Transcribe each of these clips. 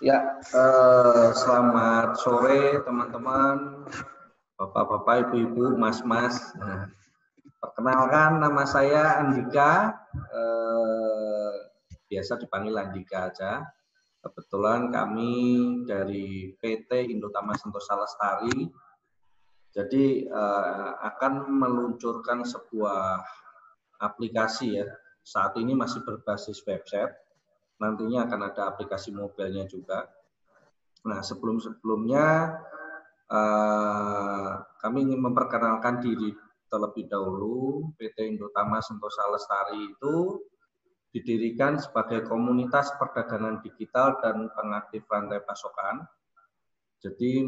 Ya, selamat sore teman-teman, bapak-bapak, ibu-ibu, mas-mas. Perkenalkan, nama saya Andika, biasa dipanggil Andika aja. Kebetulan kami dari PT Indotama Sentosa Lestari, jadi akan meluncurkan sebuah aplikasi ya. Saat ini masih berbasis website. Nantinya akan ada aplikasi mobilnya juga. Nah, sebelum-sebelumnya kami ingin memperkenalkan diri terlebih dahulu. PT Indotama Sentosa Lestari itu didirikan sebagai komunitas perdagangan digital dan pengaktif rantai pasokan. Jadi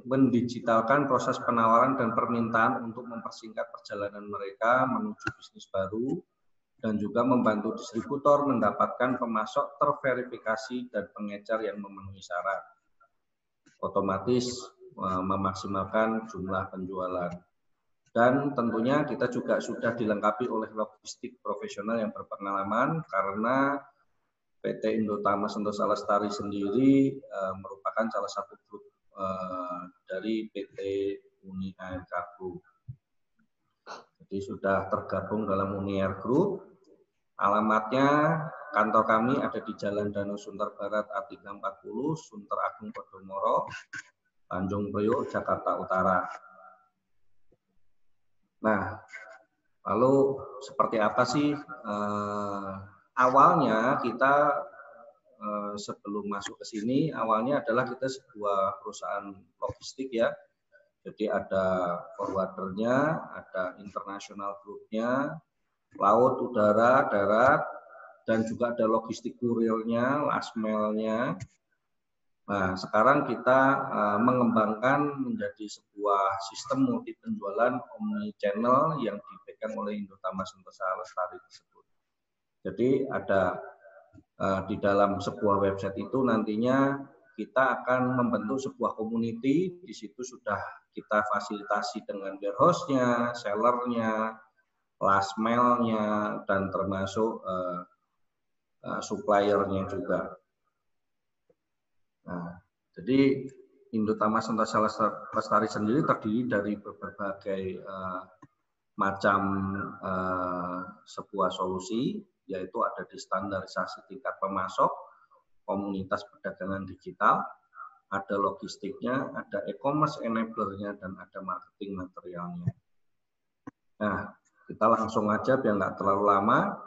mendigitalkan proses penawaran dan permintaan untuk mempersingkat perjalanan mereka menuju bisnis baru, dan juga membantu distributor mendapatkan pemasok terverifikasi dan pengecer yang memenuhi syarat. Otomatis memaksimalkan jumlah penjualan. Dan tentunya kita juga sudah dilengkapi oleh logistik profesional yang berpengalaman, karena PT Indotama Sentosa Lestari sendiri merupakan salah satu grup dari PT Uni Air Kargo. Jadi sudah tergabung dalam Uni Air Group. Alamatnya, kantor kami ada di Jalan Danau Sunter Barat A340, Sunter Agung Podomoro, Tanjung Priok, Jakarta Utara. Nah, lalu seperti apa sih awalnya kita sebelum masuk ke sini, awalnya adalah kita sebuah perusahaan logistik ya. Jadi ada forwardernya, ada international groupnya, laut, udara, darat, dan juga ada logistik kurirnya, last mile-nya. Nah, sekarang kita mengembangkan menjadi sebuah sistem multi penjualan omni channel yang dipegang oleh Indotama Sentosa Lestari tersebut. Jadi ada di dalam sebuah website itu nantinya kita akan membentuk sebuah community. Di situ sudah kita fasilitasi dengan warehouse-nya, seller-nya, last mile-nya, dan termasuk supplier-nya juga. Nah, jadi Indotama Sentosa Lestari sendiri terdiri dari berbagai macam sebuah solusi, yaitu ada di standarisasi tingkat pemasok, komunitas perdagangan digital, ada logistiknya, ada e-commerce enabler-nya, dan ada marketing materialnya. Nah, kita langsung aja biar nggak terlalu lama.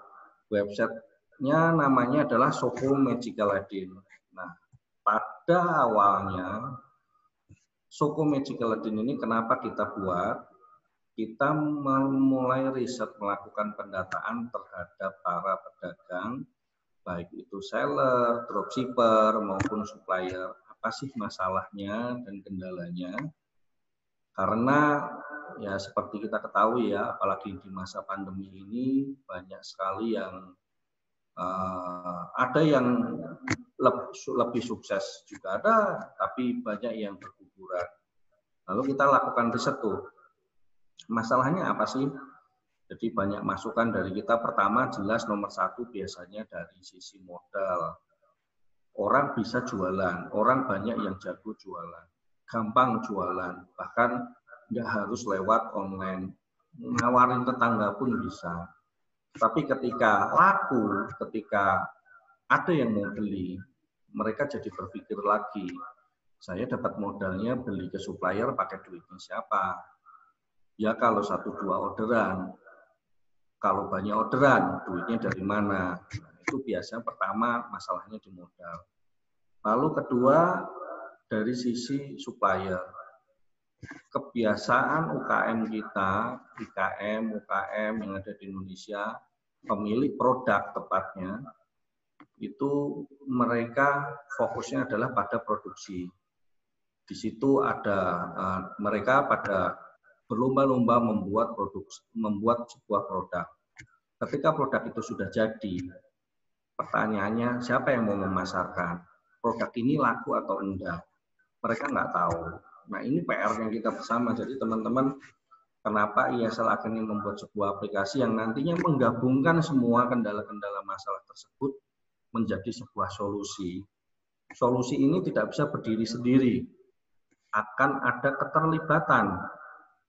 Websitenya namanya adalah Soko Magical Ladin. Nah, pada awalnya Soko Magical Ladin ini kenapa kita buat? Kita memulai riset, melakukan pendataan terhadap para pedagang, baik itu seller, dropshipper, maupun supplier. Apa sih masalahnya dan kendalanya? Karena ya seperti kita ketahui ya, apalagi di masa pandemi ini banyak sekali yang ada yang lebih sukses juga ada, tapi banyak yang berguguran. Lalu kita lakukan riset tuh, masalahnya apa sih? Jadi banyak masukan dari kita. Pertama jelas nomor satu biasanya dari sisi modal. Orang bisa jualan, orang banyak yang jago jualan, gampang jualan, bahkan nggak harus lewat online, nawarin tetangga pun bisa. Tapi ketika laku, ketika ada yang mau beli, mereka jadi berpikir lagi, saya dapat modalnya beli ke supplier pakai duitnya siapa? Ya kalau 1-2 orderan, kalau banyak orderan, duitnya dari mana? Nah, itu biasanya pertama masalahnya di modal. Lalu kedua, dari sisi supplier. Kebiasaan UKM kita, IKM, UKM yang ada di Indonesia, pemilik produk tepatnya, itu mereka fokusnya adalah pada produksi. Di situ ada mereka pada berlomba-lomba membuat sebuah produk. Ketika produk itu sudah jadi, pertanyaannya siapa yang mau memasarkan? Produk ini laku atau enggak? Mereka nggak tahu. Nah ini PR-nya kita bersama. Jadi teman-teman, kenapa ISL akhirnya membuat sebuah aplikasi yang nantinya menggabungkan semua kendala-kendala masalah tersebut menjadi sebuah solusi. Solusi ini tidak bisa berdiri sendiri. Akan ada keterlibatan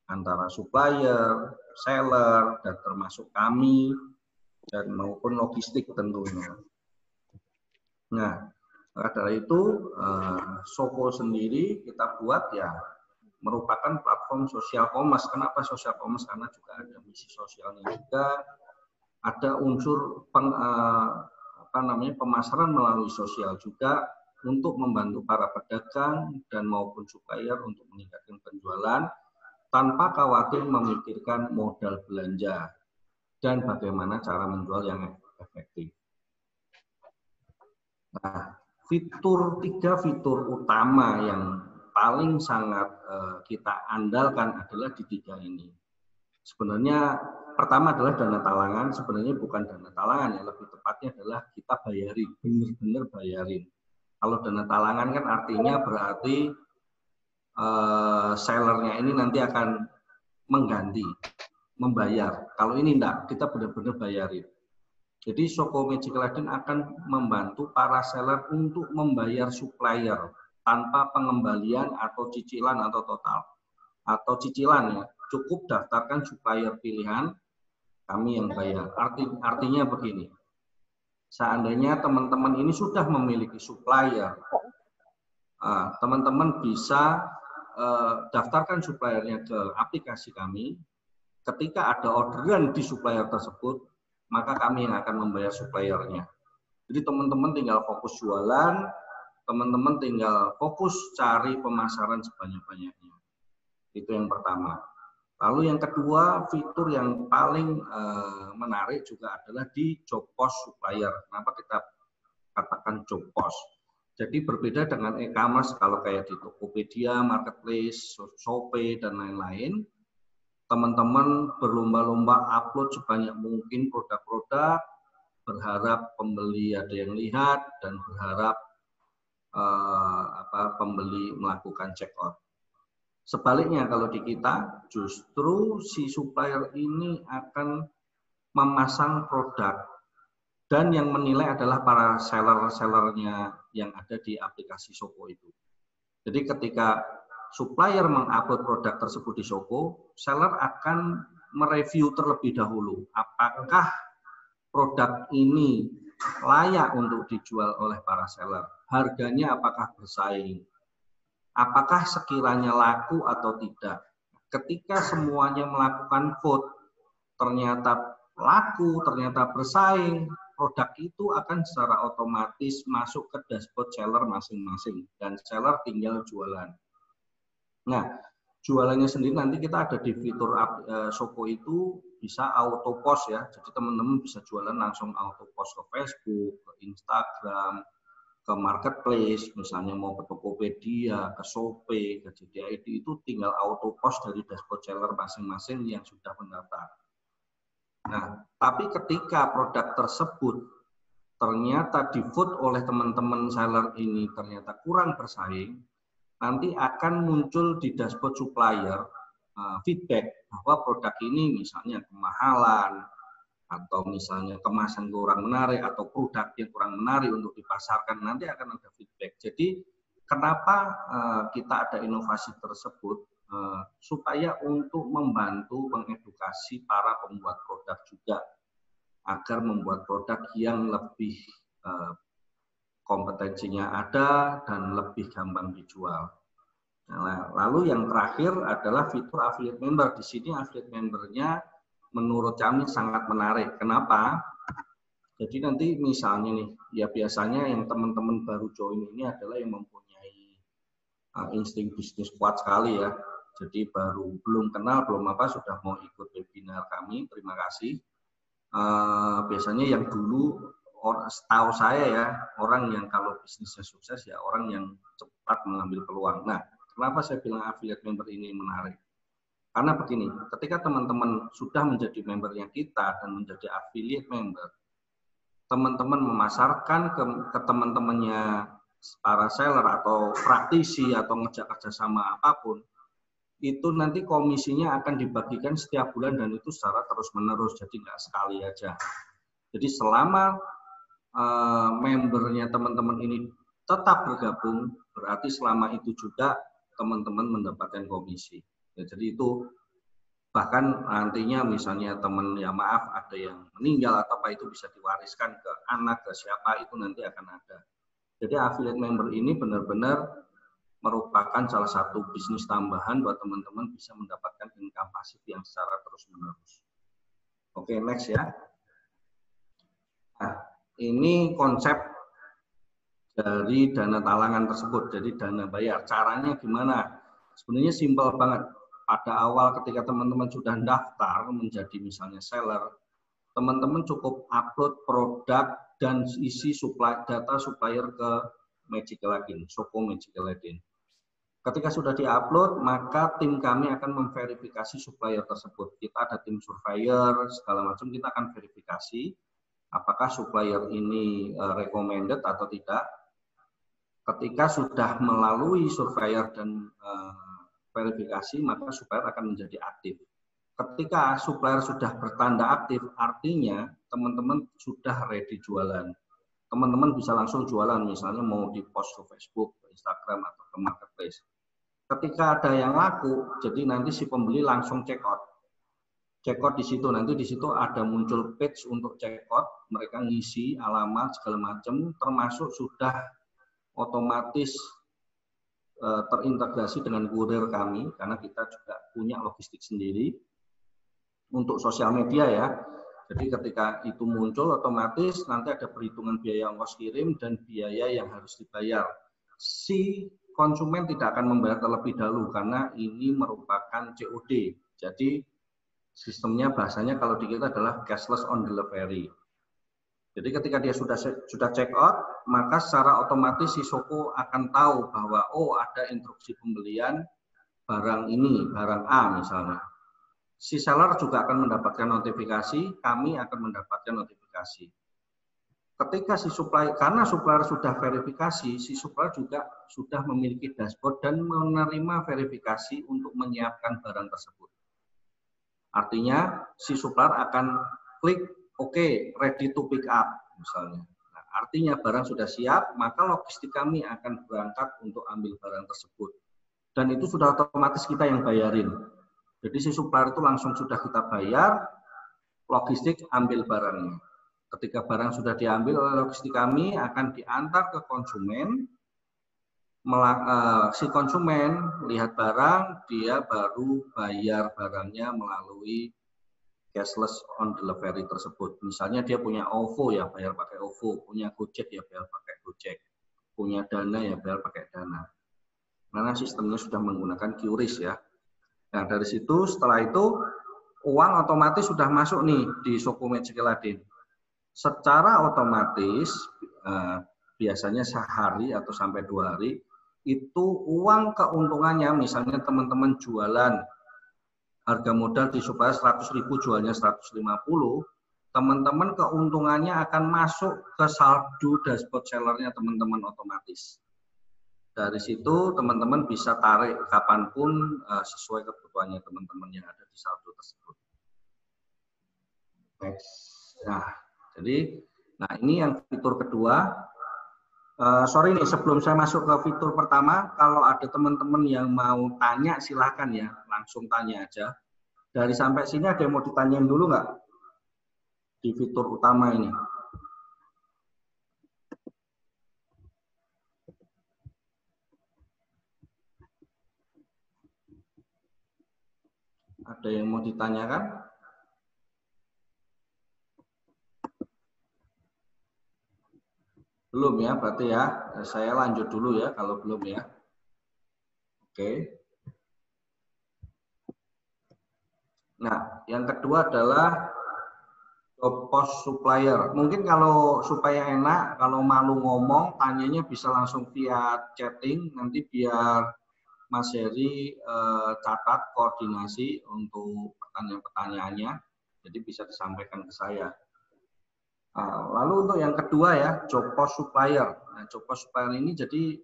antara supplier, seller, dan termasuk kami, dan maupun logistik tentunya. Nah, maka dari itu Soko sendiri kita buat ya merupakan platform sosial commerce. Kenapa sosial commerce? Karena juga ada misi sosialnya juga, ada unsur pemasaran melalui sosial juga untuk membantu para pedagang dan maupun supplier untuk meningkatkan penjualan tanpa khawatir memikirkan modal belanja dan bagaimana cara menjual yang efektif. Nah, tiga fitur utama yang paling sangat kita andalkan adalah di tiga ini. Sebenarnya pertama adalah dana talangan, sebenarnya bukan dana talangan ya, lebih tepatnya adalah kita bayarin, benar-benar bayarin. Kalau dana talangan kan artinya berarti sellernya ini nanti akan mengganti, membayar. Kalau ini enggak, kita benar-benar bayarin. Jadi Soko Magic Laden akan membantu para seller untuk membayar supplier tanpa pengembalian atau cicilan atau total. Atau cicilan ya, cukup daftarkan supplier pilihan, kami yang bayar. Artinya begini, seandainya teman-teman ini sudah memiliki supplier, teman-teman bisa daftarkan suppliernya ke aplikasi kami. Ketika ada orderan di supplier tersebut, maka kami yang akan membayar suppliernya. Jadi teman-teman tinggal fokus jualan, teman-teman tinggal fokus cari pemasaran sebanyak-banyaknya. Itu yang pertama. Lalu yang kedua, fitur yang paling menarik juga adalah di job post supplier. Kenapa kita katakan job post? Jadi berbeda dengan e-commerce, kalau kayak di Tokopedia, Marketplace, Shopee, dan lain-lain, teman-teman berlomba-lomba upload sebanyak mungkin produk-produk, berharap pembeli ada yang lihat, dan berharap pembeli melakukan check out. Sebaliknya kalau di kita, justru si supplier ini akan memasang produk dan yang menilai adalah para seller-sellernya yang ada di aplikasi Soko itu. Jadi ketika supplier mengupload produk tersebut di Soko, seller akan mereview terlebih dahulu apakah produk ini layak untuk dijual oleh para seller, harganya apakah bersaing, apakah sekiranya laku atau tidak. Ketika semuanya melakukan vote, ternyata laku, ternyata bersaing, produk itu akan secara otomatis masuk ke dashboard seller masing-masing dan seller tinggal jualan. Nah, jualannya sendiri nanti kita ada di fitur Soko itu bisa auto post ya. Jadi teman-teman bisa jualan langsung auto post ke Facebook, ke Instagram, ke Marketplace, misalnya mau ke Tokopedia, ke Shopee, ke JDID itu tinggal auto post dari dashboard seller masing-masing yang sudah mendaftar. Nah, tapi ketika produk tersebut ternyata di-vote oleh teman-teman seller ini ternyata kurang bersaing, nanti akan muncul di dashboard supplier feedback bahwa produk ini misalnya kemahalan, atau misalnya kemasan kurang menarik, atau produk yang kurang menarik untuk dipasarkan, nanti akan ada feedback. Jadi kenapa kita ada inovasi tersebut? Supaya untuk membantu mengedukasi para pembuat produk juga agar membuat produk yang lebih kompetensinya ada dan lebih gampang dijual. Nah, lalu yang terakhir adalah fitur affiliate member. Di sini affiliate membernya menurut kami sangat menarik. Kenapa? Jadi nanti misalnya nih, ya biasanya yang teman-teman baru join ini adalah yang mempunyai insting bisnis kuat sekali ya. Jadi baru belum kenal, belum apa, sudah mau ikut webinar kami, terima kasih. Biasanya yang dulu, setahu saya ya, orang yang kalau bisnisnya sukses ya orang yang cepat mengambil peluang. Nah, kenapa saya bilang affiliate member ini menarik? Karena begini, ketika teman-teman sudah menjadi membernya kita dan menjadi affiliate member, teman-teman memasarkan ke teman-temannya para seller atau praktisi atau ngejak kerjasama apapun, itu nanti komisinya akan dibagikan setiap bulan dan itu secara terus-menerus, jadi nggak sekali aja. Jadi selama membernya teman-teman ini tetap bergabung, berarti selama itu juga teman-teman mendapatkan komisi. Ya, jadi itu bahkan nantinya misalnya teman ya maaf ada yang meninggal atau apa itu bisa diwariskan ke anak, ke siapa itu nanti akan ada. Jadi affiliate member ini benar-benar merupakan salah satu bisnis tambahan buat teman-teman bisa mendapatkan income pasif yang secara terus-menerus. Oke, next ya. Nah, ini konsep dari dana talangan tersebut, jadi dana bayar. Caranya gimana? Sebenarnya simpel banget. Pada awal ketika teman-teman sudah daftar menjadi misalnya seller, teman-teman cukup upload produk dan isi data supplier ke Magic Aladdin, Shoko Magic Aladdin. Ketika sudah diupload, maka tim kami akan memverifikasi supplier tersebut. Kita ada tim surveyor, segala macam, kita akan verifikasi apakah supplier ini recommended atau tidak. Ketika sudah melalui surveyor dan verifikasi, maka supplier akan menjadi aktif. Ketika supplier sudah bertanda aktif, artinya teman-teman sudah ready jualan. Teman-teman bisa langsung jualan, misalnya mau di post ke Facebook, ke Instagram, atau ke marketplace. Ketika ada yang laku, jadi nanti si pembeli langsung check out. Check out di situ, nanti di situ ada muncul page untuk check out, mereka ngisi alamat segala macam, termasuk sudah otomatis terintegrasi dengan kurir kami, karena kita juga punya logistik sendiri untuk sosial media ya. Jadi ketika itu muncul otomatis nanti ada perhitungan biaya ongkos kirim dan biaya yang harus dibayar. Si konsumen tidak akan membayar terlebih dahulu karena ini merupakan COD. Jadi sistemnya bahasanya kalau di kita adalah cashless on delivery. Jadi ketika dia sudah check out, maka secara otomatis si Shoko akan tahu bahwa oh ada instruksi pembelian barang ini, barang A misalnya. Si seller juga akan mendapatkan notifikasi, kami akan mendapatkan notifikasi. Ketika si supplier, karena supplier sudah verifikasi, si supplier juga sudah memiliki dashboard dan menerima verifikasi untuk menyiapkan barang tersebut. Artinya si supplier akan klik OK, ready to pick up misalnya. Nah, artinya barang sudah siap, maka logistik kami akan berangkat untuk ambil barang tersebut. Dan itu sudah otomatis kita yang bayarin. Jadi si supplier itu langsung sudah kita bayar, logistik ambil barangnya. Ketika barang sudah diambil oleh logistik kami, akan diantar ke konsumen. Si konsumen lihat barang, dia baru bayar barangnya melalui cashless on delivery tersebut. Misalnya dia punya OVO ya bayar pakai OVO, punya Gojek ya bayar pakai Gojek, punya Dana ya bayar pakai Dana. Karena sistemnya sudah menggunakan QRIS ya. Nah dari situ setelah itu uang otomatis sudah masuk nih di Shoko Magic Aladdin. Secara otomatis biasanya sehari atau sampai 2 hari itu uang keuntungannya misalnya teman-teman jualan harga modal di supplier 100.000 jualnya 150, teman-teman keuntungannya akan masuk ke saldo dashboard sellernya teman-teman otomatis. Dari situ teman-teman bisa tarik kapanpun sesuai kebutuhannya teman-teman yang ada di saldo tersebut. Next. Nah, jadi ini yang fitur kedua. Sorry nih, sebelum saya masuk ke fitur pertama, kalau ada teman-teman yang mau tanya silakan ya, langsung tanya aja. Dari sampai sini ada yang mau ditanyain dulu nggak di fitur utama ini? Ada yang mau ditanyakan? Belum ya, berarti ya. Saya lanjut dulu ya, kalau belum ya. Oke. Nah, yang kedua adalah job post supplier. Mungkin kalau supaya enak, kalau malu ngomong, tanyanya bisa langsung via chatting. Nanti biar Mas Heri catat koordinasi untuk pertanyaan-pertanyaannya. Jadi bisa disampaikan ke saya. Lalu untuk yang kedua ya, job post supplier. Nah, job post supplier ini jadi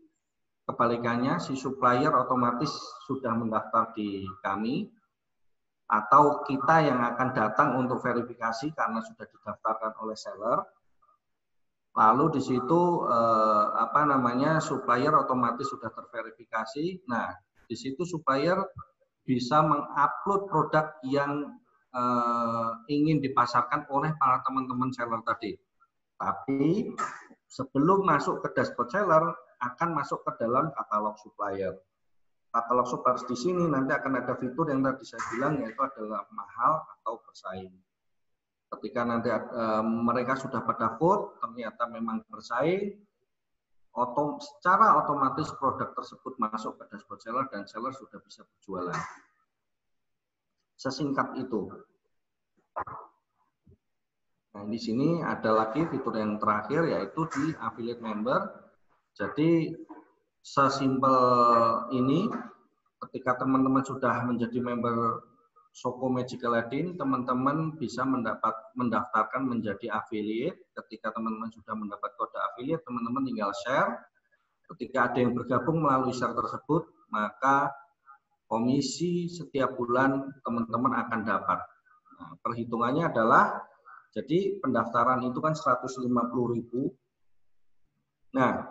kebalikannya, si supplier otomatis sudah mendaftar di kami, atau kita yang akan datang untuk verifikasi karena sudah didaftarkan oleh seller. Lalu di situ supplier otomatis sudah terverifikasi. Nah, di situ supplier bisa mengupload produk yang ingin dipasarkan oleh para teman-teman seller tadi. Tapi sebelum masuk ke dashboard seller, akan masuk ke dalam katalog supplier. Katalog supplier di sini nanti akan ada fitur yang tadi saya bilang, yaitu adalah mahal atau bersaing. Ketika nanti mereka sudah pada vote, ternyata memang bersaing, secara otomatis produk tersebut masuk ke dashboard seller dan seller sudah bisa berjualan. Sesingkat itu. Nah, di sini ada lagi fitur yang terakhir, yaitu di affiliate member. Jadi sesimpel ini, ketika teman-teman sudah menjadi member Shoko Magical Ladin, teman-teman bisa mendaftarkan menjadi affiliate. Ketika teman-teman sudah mendapat kode affiliate, teman-teman tinggal share. Ketika ada yang bergabung melalui share tersebut, maka komisi setiap bulan teman-teman akan dapat. Nah, perhitungannya adalah, jadi pendaftaran itu kan 150.000. Nah,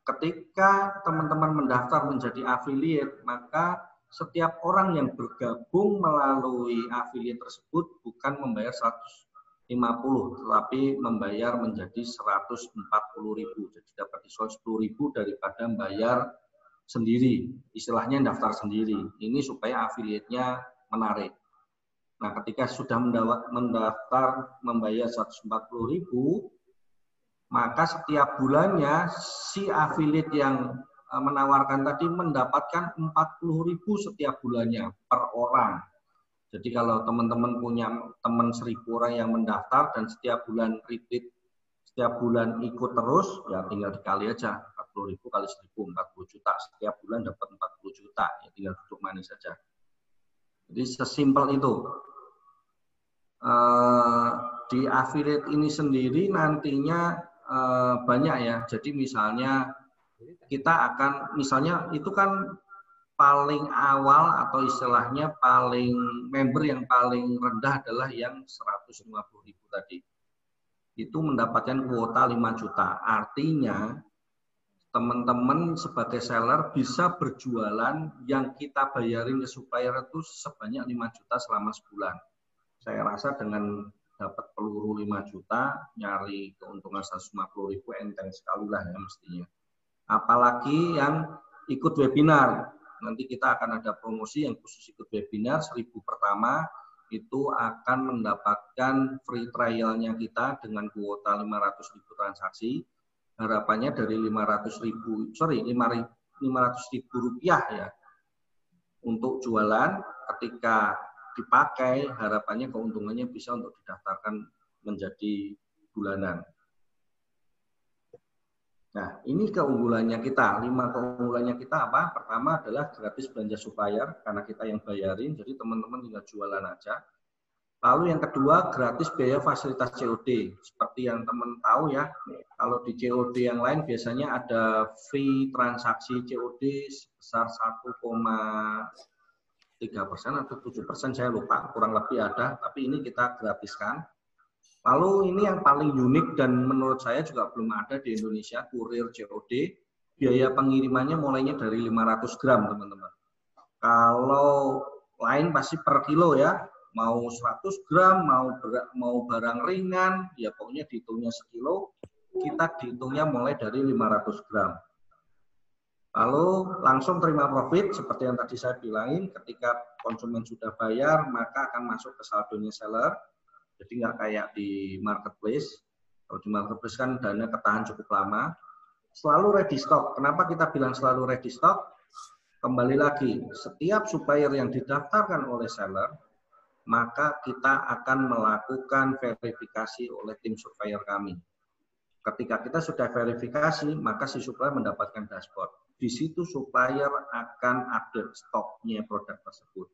ketika teman-teman mendaftar menjadi affiliate, maka setiap orang yang bergabung melalui affiliate tersebut bukan membayar 150, tetapi membayar menjadi 140.000. Jadi dapat diskon 10.000 daripada membayar sendiri. Istilahnya daftar sendiri. Ini supaya affiliate-nya menarik. Nah, ketika sudah mendaftar membayar 140.000, maka setiap bulannya si affiliate yang menawarkan tadi mendapatkan 40.000 setiap bulannya per orang. Jadi kalau teman-teman punya teman 1.000 orang yang mendaftar dan setiap bulan repeat, setiap bulan ikut terus, ya tinggal dikali aja 40.000 kali 1.000, 40 juta. Setiap bulan dapat 40 juta, ya tinggal duduk manis saja. Jadi sesimpel itu. Di affiliate ini sendiri nantinya banyak ya. Jadi misalnya kita akan, misalnya itu kan paling awal atau istilahnya paling member yang paling rendah adalah yang 150.000 tadi. Itu mendapatkan kuota 5 juta. Artinya teman-teman sebagai seller bisa berjualan yang kita bayarin ke supplier itu sebanyak 5 juta selama sebulan. Saya rasa dengan dapat peluru 5 juta, nyari keuntungan 150.000 enteng sekali lah ya mestinya. Apalagi yang ikut webinar. Nanti kita akan ada promosi yang khusus ikut webinar, 1.000 pertama itu akan mendapatkan free trialnya kita dengan kuota 500.000 transaksi. Harapannya dari 500.000 rupiah ya untuk jualan. Ketika dipakai, harapannya keuntungannya bisa untuk didaftarkan menjadi bulanan. Nah, ini keunggulannya kita. 5 keunggulannya kita apa? Pertama adalah gratis belanja supplier, karena kita yang bayarin, jadi teman-teman tinggal jualan aja. Lalu yang kedua, gratis biaya fasilitas COD. Seperti yang teman tahu ya, kalau di COD yang lain biasanya ada fee transaksi COD sebesar 1,3% atau 7%, saya lupa, kurang lebih ada, tapi ini kita gratiskan. Lalu ini yang paling unik dan menurut saya juga belum ada di Indonesia, kurir COD, biaya pengirimannya mulainya dari 500 gram, teman-teman. Kalau lain pasti per kilo ya, mau 100 gram, mau barang ringan, ya pokoknya dihitungnya sekilo, kita dihitungnya mulai dari 500 gram. Lalu langsung terima profit, seperti yang tadi saya bilangin, ketika konsumen sudah bayar, maka akan masuk ke saldonya seller. Jadi nggak kayak di marketplace. Kalau di marketplace kan dana ketahan cukup lama. Selalu ready stock. Kenapa kita bilang selalu ready stock? Kembali lagi, setiap supplier yang didaftarkan oleh seller, maka kita akan melakukan verifikasi oleh tim supplier kami. Ketika kita sudah verifikasi, maka si supplier mendapatkan dashboard. Di situ supplier akan update stoknya produk tersebut.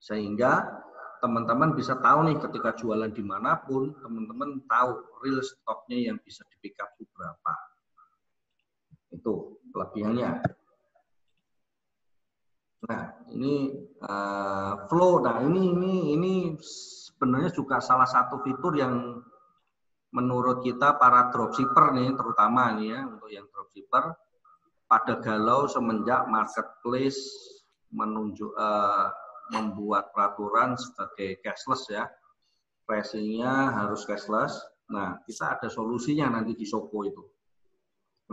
Sehingga teman-teman bisa tahu nih ketika jualan dimanapun, teman-teman tahu real stoknya yang bisa di pick up itu berapa. Itu kelebihannya. Nah, ini flow. Nah, ini sebenarnya juga salah satu fitur yang menurut kita para dropshipper nih, terutama nih ya, untuk yang dropshipper, pada galau semenjak marketplace membuat peraturan sebagai cashless ya, pricing-nya harus cashless. Nah, kita ada solusinya nanti di Shoko itu.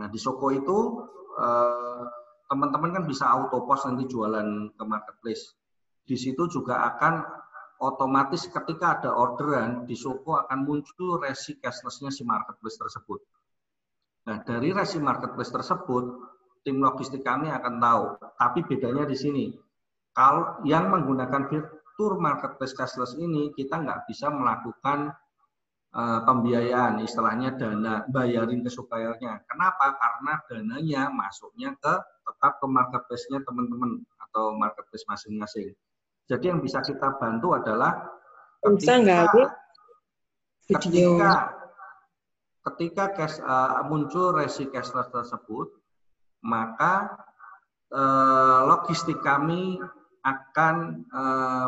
Nah, di Shoko itu teman-teman kan bisa auto post nanti jualan ke marketplace. Di situ juga akan otomatis ketika ada orderan di Shoko akan muncul resi cashless-nya si marketplace tersebut. Nah, dari resi marketplace tersebut, tim logistik kami akan tahu. Tapi bedanya di sini, kalau yang menggunakan fitur marketplace cashless ini, kita nggak bisa melakukan pembiayaan, istilahnya dana, bayarin ke suppliernya. Kenapa? Karena dananya masuknya tetap ke marketplace-nya teman-teman atau marketplace masing-masing. Jadi yang bisa kita bantu adalah ketika muncul resi cashless tersebut, maka logistik kami akan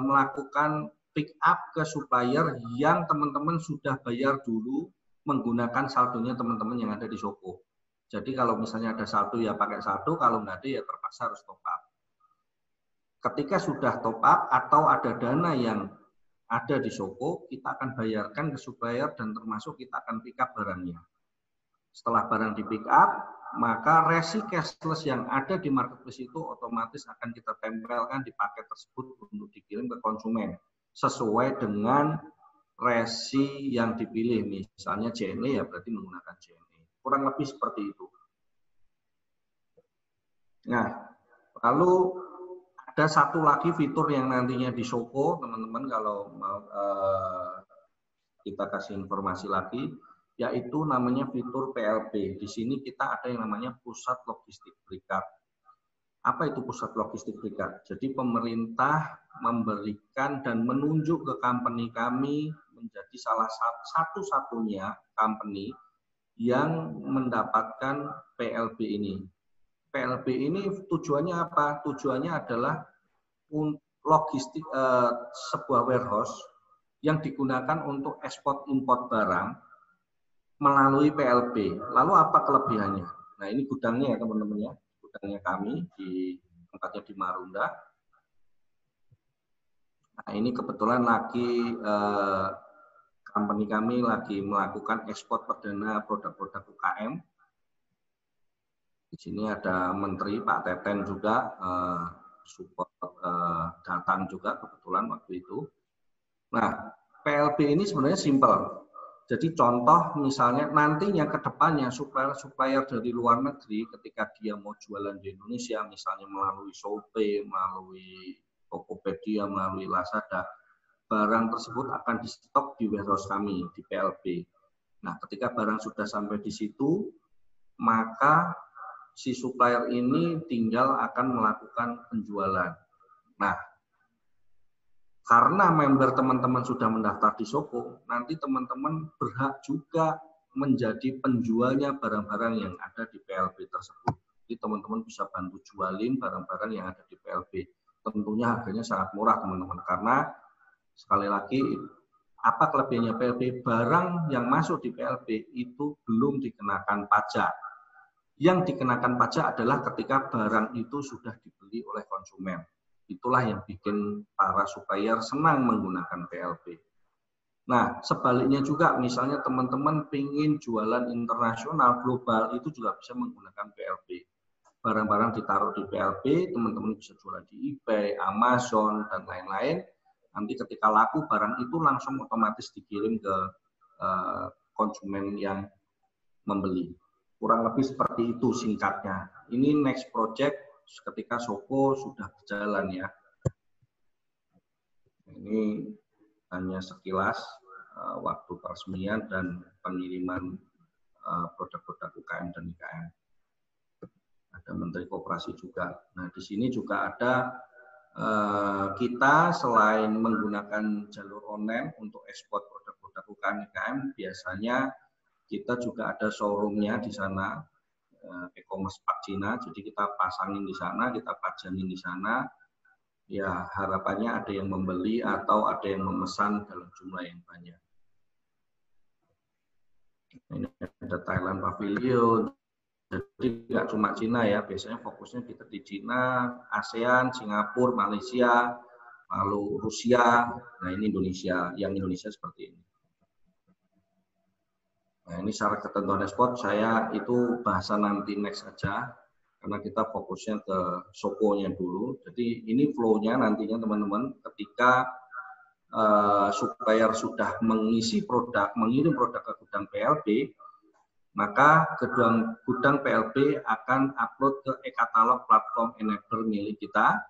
melakukan pick up ke supplier yang teman-teman sudah bayar dulu menggunakan saldonya teman-teman yang ada di Shoko. Jadi kalau misalnya ada saldo ya pakai saldo, kalau nggak ada ya terpaksa harus top up. Ketika sudah top up atau ada dana yang ada di Shoko, kita akan bayarkan ke supplier dan termasuk kita akan pick up barangnya. Setelah barang di pick up, maka resi cashless yang ada di marketplace itu otomatis akan kita tempelkan di paket tersebut untuk dikirim ke konsumen sesuai dengan resi yang dipilih. Misalnya JNE ya berarti menggunakan JNE. Kurang lebih seperti itu. Nah, lalu ada satu lagi fitur yang nantinya di Shoko, teman-teman kalau mau kita kasih informasi lagi, yaitu namanya fitur PLB. Di sini kita ada yang namanya pusat logistik berikat. Apa itu pusat logistik berikat? Jadi pemerintah memberikan dan menunjuk ke company kami menjadi salah satu-satunya company yang mendapatkan PLB ini. PLB ini tujuannya apa? Tujuannya adalah logistik sebuah warehouse yang digunakan untuk ekspor impor barang melalui PLB. Lalu apa kelebihannya? Nah, ini gudangnya ya teman-teman ya. Gudangnya kami di tempatnya di Marunda. Nah, ini kebetulan lagi company kami lagi melakukan ekspor perdana produk-produk UKM. Di sini ada Menteri Pak Teten juga support datang juga kebetulan waktu itu. Nah, PLB ini sebenarnya simpel. Jadi contoh misalnya nantinya ke depannya supplier dari luar negeri ketika dia mau jualan di Indonesia misalnya melalui Shopee, melalui Tokopedia, melalui Lazada, barang tersebut akan di stok di warehouse kami di PLB. Nah, ketika barang sudah sampai di situ, maka si supplier ini tinggal akan melakukan penjualan. Nah, karena member teman-teman sudah mendaftar di Shoko, nanti teman-teman berhak juga menjadi penjualnya barang-barang yang ada di PLB tersebut. Jadi teman-teman bisa bantu jualin barang-barang yang ada di PLB. Tentunya harganya sangat murah teman-teman, karena sekali lagi apa kelebihannya PLB? Barang yang masuk di PLB itu belum dikenakan pajak. Yang dikenakan pajak adalah ketika barang itu sudah dibeli oleh konsumen. Itulah yang bikin para supplier senang menggunakan PLB. Nah, sebaliknya juga misalnya teman-teman ingin jualan internasional global itu juga bisa menggunakan PLB. Barang-barang ditaruh di PLB, teman-teman bisa jualan di eBay, Amazon, dan lain-lain. Nanti ketika laku barang itu langsung otomatis dikirim ke konsumen yang membeli. Kurang lebih seperti itu singkatnya. Ini next project ketika Shoko sudah berjalan ya. Ini hanya sekilas waktu peresmian dan pengiriman produk-produk UKM dan IKM. Ada Menteri Koperasi juga. Nah, di sini juga ada kita selain menggunakan jalur online untuk ekspor produk-produk UKM IKM, biasanya kita juga ada showroomnya di sana, e-commerce Pak Cina. Jadi kita pasangin di sana, kita pajanin di sana. Ya harapannya ada yang membeli atau ada yang memesan dalam jumlah yang banyak. Ini ada Thailand Pavilion. Jadi nggak cuma Cina ya, biasanya fokusnya kita di Cina, ASEAN, Singapura, Malaysia, lalu Rusia. Nah ini Indonesia, yang Indonesia seperti ini. Nah ini syarat ketentuan ekspor saya itu bahasa nanti next aja, karena kita fokusnya ke SOCO-nya dulu. Jadi ini flow-nya nantinya teman-teman ketika supplier sudah mengisi produk, mengirim produk ke gudang PLB, maka gudang PLB akan upload ke e-katalog platform enabler milik kita.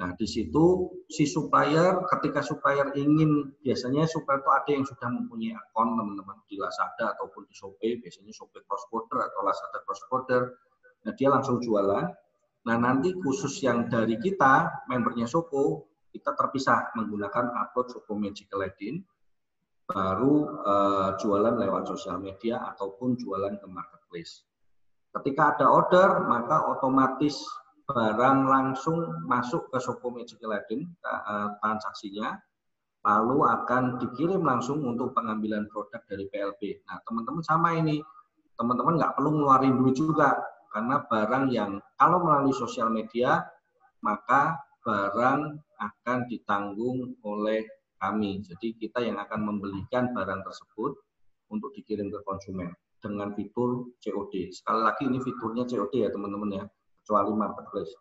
Nah, di situ si supplier, ketika supplier ingin, biasanya supplier itu ada yang sudah mempunyai akun teman-teman di Lazada ataupun di Shopee, biasanya Shopee cross border atau Lazada cross border. Nah, dia langsung jualan. Nah, nanti khusus yang dari kita, membernya Shopee, kita terpisah menggunakan upload Shopee Magical Edition, baru jualan lewat sosial media ataupun jualan ke marketplace. Ketika ada order, maka otomatis barang langsung masuk ke Shopee Magical Edition transaksinya, lalu akan dikirim langsung untuk pengambilan produk dari PLB. Nah, teman-teman sama ini, teman-teman nggak perlu ngeluarin duit juga, karena barang yang kalau melalui sosial media, maka barang akan ditanggung oleh kami. Jadi kita yang akan membelikan barang tersebut untuk dikirim ke konsumen dengan fitur COD. Sekali lagi ini fiturnya COD ya teman-teman ya, kecuali marketplace.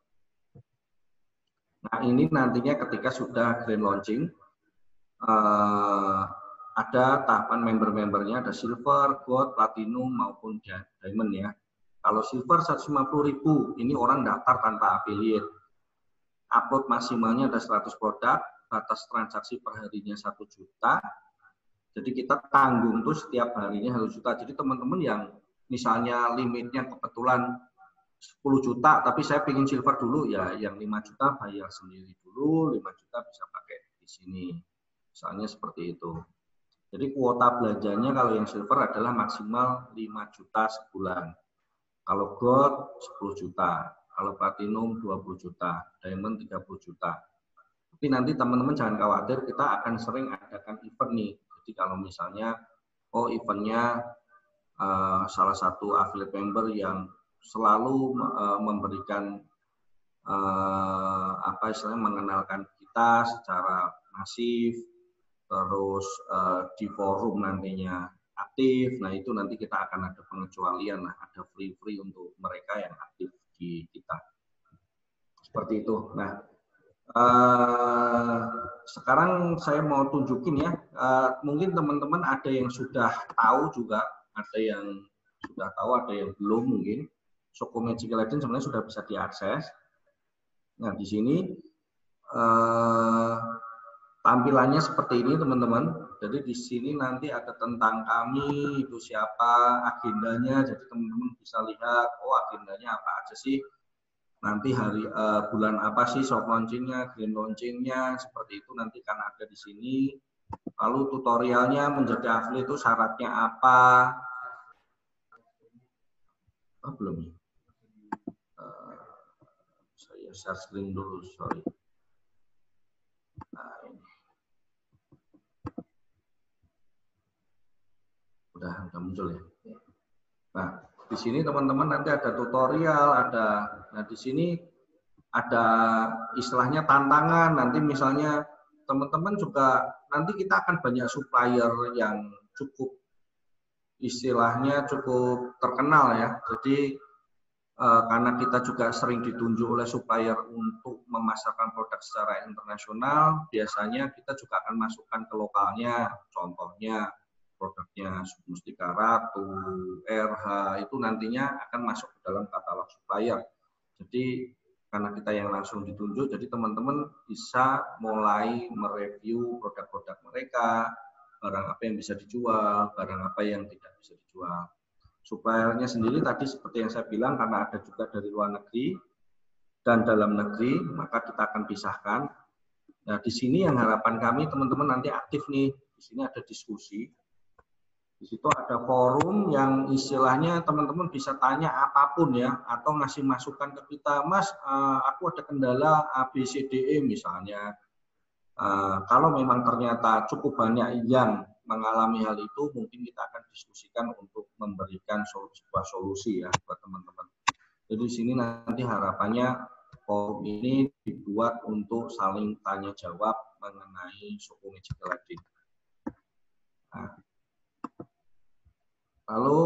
Nah ini nantinya ketika sudah grand launching, ada tahapan member-membernya, ada silver, gold, platinum maupun diamond ya. Kalau silver 150.000, ini orang daftar tanpa affiliate. Upload maksimalnya ada 100 produk, batas transaksi per harinya 1 juta. Jadi kita tanggung tuh setiap harinya 1 juta. Jadi teman-teman yang misalnya limitnya kebetulan 10 juta, tapi saya ingin silver dulu, ya yang 5 juta bayar sendiri dulu, 5 juta bisa pakai di sini. Misalnya seperti itu. Jadi kuota belanjanya kalau yang silver adalah maksimal 5 juta sebulan. Kalau gold 10 juta, kalau platinum 20 juta, diamond 30 juta. Tapi nanti teman-teman jangan khawatir, kita akan sering adakan event nih. Jadi kalau misalnya, oh eventnya salah satu affiliate member yang selalu memberikan apa istilahnya mengenalkan kita secara masif, terus di forum nantinya aktif. Nah itu nanti kita akan ada pengecualian, ada free untuk mereka yang aktif di kita. Seperti itu. Nah sekarang saya mau tunjukin ya, mungkin teman-teman ada yang sudah tahu juga, ada yang sudah tahu, ada yang belum mungkin. Shopee Magical Edition sebenarnya sudah bisa diakses. Nah di sini tampilannya seperti ini teman-teman. Jadi di sini nanti ada tentang kami, itu siapa, agendanya. Jadi teman-teman bisa lihat, oh agendanya apa aja sih. Nanti hari bulan apa sih soft launchingnya, grand launchingnya, seperti itu nanti kan ada di sini. Lalu tutorialnya menjadi affiliate itu syaratnya apa? Oh, belum. Saya share screen dulu, sorry. Nah, ini. Udah muncul ya. Nah, di sini teman-teman nanti ada tutorial, nah di sini ada istilahnya tantangan. Nanti misalnya teman-teman juga nanti kita akan banyak supplier yang cukup istilahnya cukup terkenal ya. Jadi karena kita juga sering ditunjuk oleh supplier untuk memasarkan produk secara internasional, biasanya kita juga akan masukkan ke lokalnya. Contohnya produknya Mustika Ratu, RH, itu nantinya akan masuk ke dalam katalog supplier. Jadi karena kita yang langsung ditunjuk, jadi teman-teman bisa mulai mereview produk-produk mereka, barang apa yang bisa dijual, barang apa yang tidak bisa dijual. Suppliernya sendiri tadi seperti yang saya bilang, karena ada juga dari luar negeri dan dalam negeri, maka kita akan pisahkan. Nah, di sini yang harapan kami teman-teman nanti aktif nih. Di sini ada diskusi. Di situ ada forum yang istilahnya teman-teman bisa tanya apapun ya, atau ngasih masukan ke kita, Mas, aku ada kendala ABCDE misalnya. Kalau memang ternyata cukup banyak yang mengalami hal itu, mungkin kita akan diskusikan untuk memberikan sebuah solusi ya buat teman-teman. Jadi di sini nanti harapannya forum ini dibuat untuk saling tanya jawab mengenai Shoko Magical Landing. Nah, lalu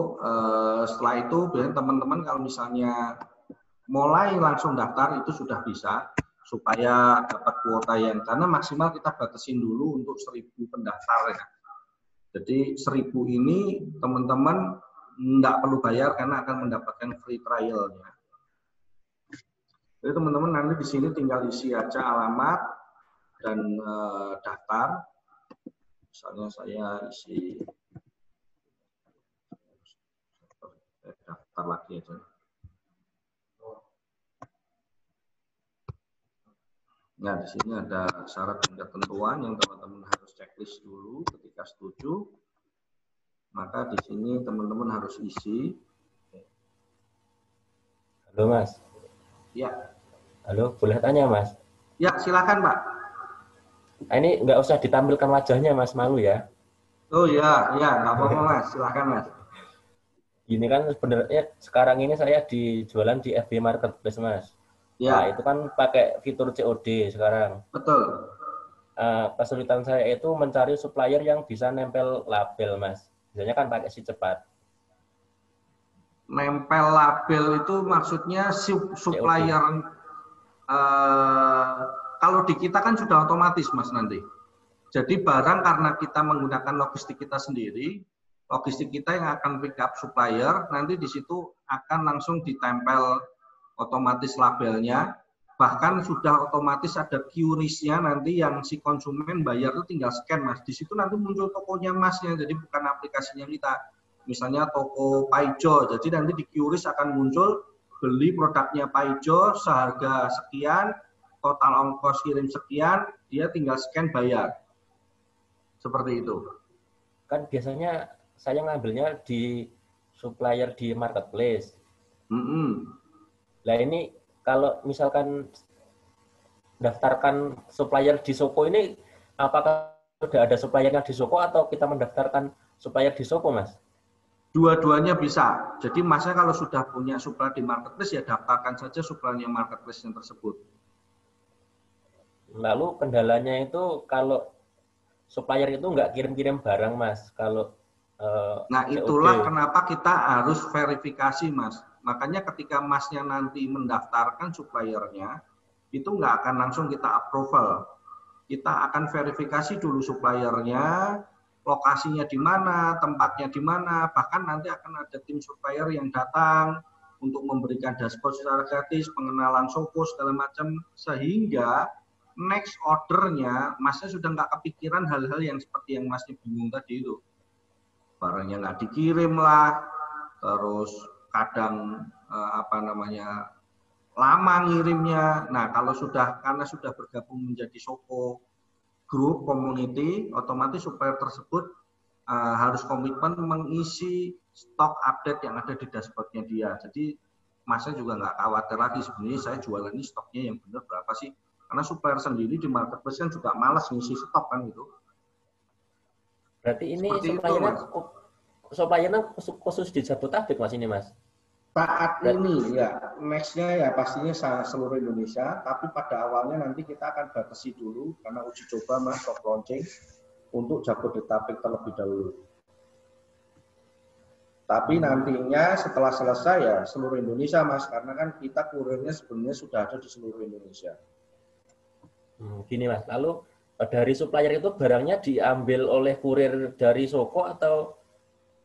setelah itu teman-teman kalau misalnya mulai langsung daftar itu sudah bisa, supaya dapat kuota yang, karena maksimal kita batasin dulu untuk 1.000 pendaftar ya. Jadi 1.000 ini teman-teman nggak perlu bayar karena akan mendapatkan free trial-nya. Jadi teman-teman nanti di sini tinggal isi aja alamat dan daftar. Misalnya saya isi daftar lagi aja. Nah, di sini ada syarat dan ketentuan yang teman-teman harus checklist dulu ketika setuju. Maka di sini teman-teman harus isi. Halo Mas. Ya. Halo, boleh tanya Mas? Ya, silakan Pak. Nah, ini nggak usah ditampilkan wajahnya Mas, malu ya. Oh ya, ya nggak apa-apa Mas, silakan Mas. Ini kan sebenarnya sekarang ini saya jualan di FB Marketplace Mas. Ya. Nah, itu kan pakai fitur COD sekarang. Betul. Kesulitan saya itu mencari supplier yang bisa nempel label Mas. Biasanya kan pakai si cepat. Nempel label itu maksudnya supplier. Kalau di kita kan sudah otomatis Mas nanti. Jadi barang karena kita menggunakan logistik kita sendiri, logistik kita yang akan pick up supplier, nanti di situ akan langsung ditempel otomatis labelnya, bahkan sudah otomatis ada QRIS-nya nanti yang si konsumen bayar itu tinggal scan Mas. Di situ nanti muncul tokonya Masnya, jadi bukan aplikasinya kita. Misalnya toko Paijo, jadi nanti di QRIS akan muncul beli produknya Paijo seharga sekian, total ongkos kirim sekian, dia tinggal scan bayar. Seperti itu. Kan biasanya saya ngambilnya di supplier di marketplace. Nah ini kalau misalkan daftarkan supplier di Shoko ini, apakah sudah ada suppliernya di Shoko atau kita mendaftarkan supplier di Shoko, Mas? Dua-duanya bisa. Jadi Masnya kalau sudah punya supplier di marketplace, ya daftarkan saja suppliernya marketplace yang tersebut. Lalu kendalanya itu kalau supplier itu nggak kirim-kirim barang, Mas. Kalau nah itulah kenapa kita harus verifikasi Mas. Makanya ketika Masnya nanti mendaftarkan suppliernya, itu nggak akan langsung kita approval. Kita akan verifikasi dulu suppliernya, lokasinya di mana, tempatnya di mana, bahkan nanti akan ada tim supplier yang datang untuk memberikan dashboard secara gratis, pengenalan Shoko segala macam, sehingga next ordernya Masnya sudah nggak kepikiran hal-hal yang seperti yang Masnya bingung tadi itu. Barangnya nggak dikirim lah, terus kadang lama ngirimnya. Nah kalau karena sudah bergabung menjadi Shoko Group Community, otomatis supplier tersebut harus komitmen mengisi stok update yang ada di dashboardnya dia. Jadi Masnya juga nggak khawatir lagi sebenarnya saya jualan ini stoknya yang benar berapa sih? Karena supplier sendiri di marketplace kan juga malas ngisi stok kan gitu. Berarti ini suppliernya khusus di Jabodetabek Mas ini Mas? Saat ini ya, next-nya ya pastinya seluruh Indonesia, tapi pada awalnya nanti kita akan batasi dulu karena uji coba Mas, soft launching untuk Jabodetabek terlebih dahulu. Tapi nantinya setelah selesai ya seluruh Indonesia Mas, karena kan kita kurirnya sebenarnya sudah ada di seluruh Indonesia. Gini Mas, lalu dari supplier itu barangnya diambil oleh kurir dari Shoko atau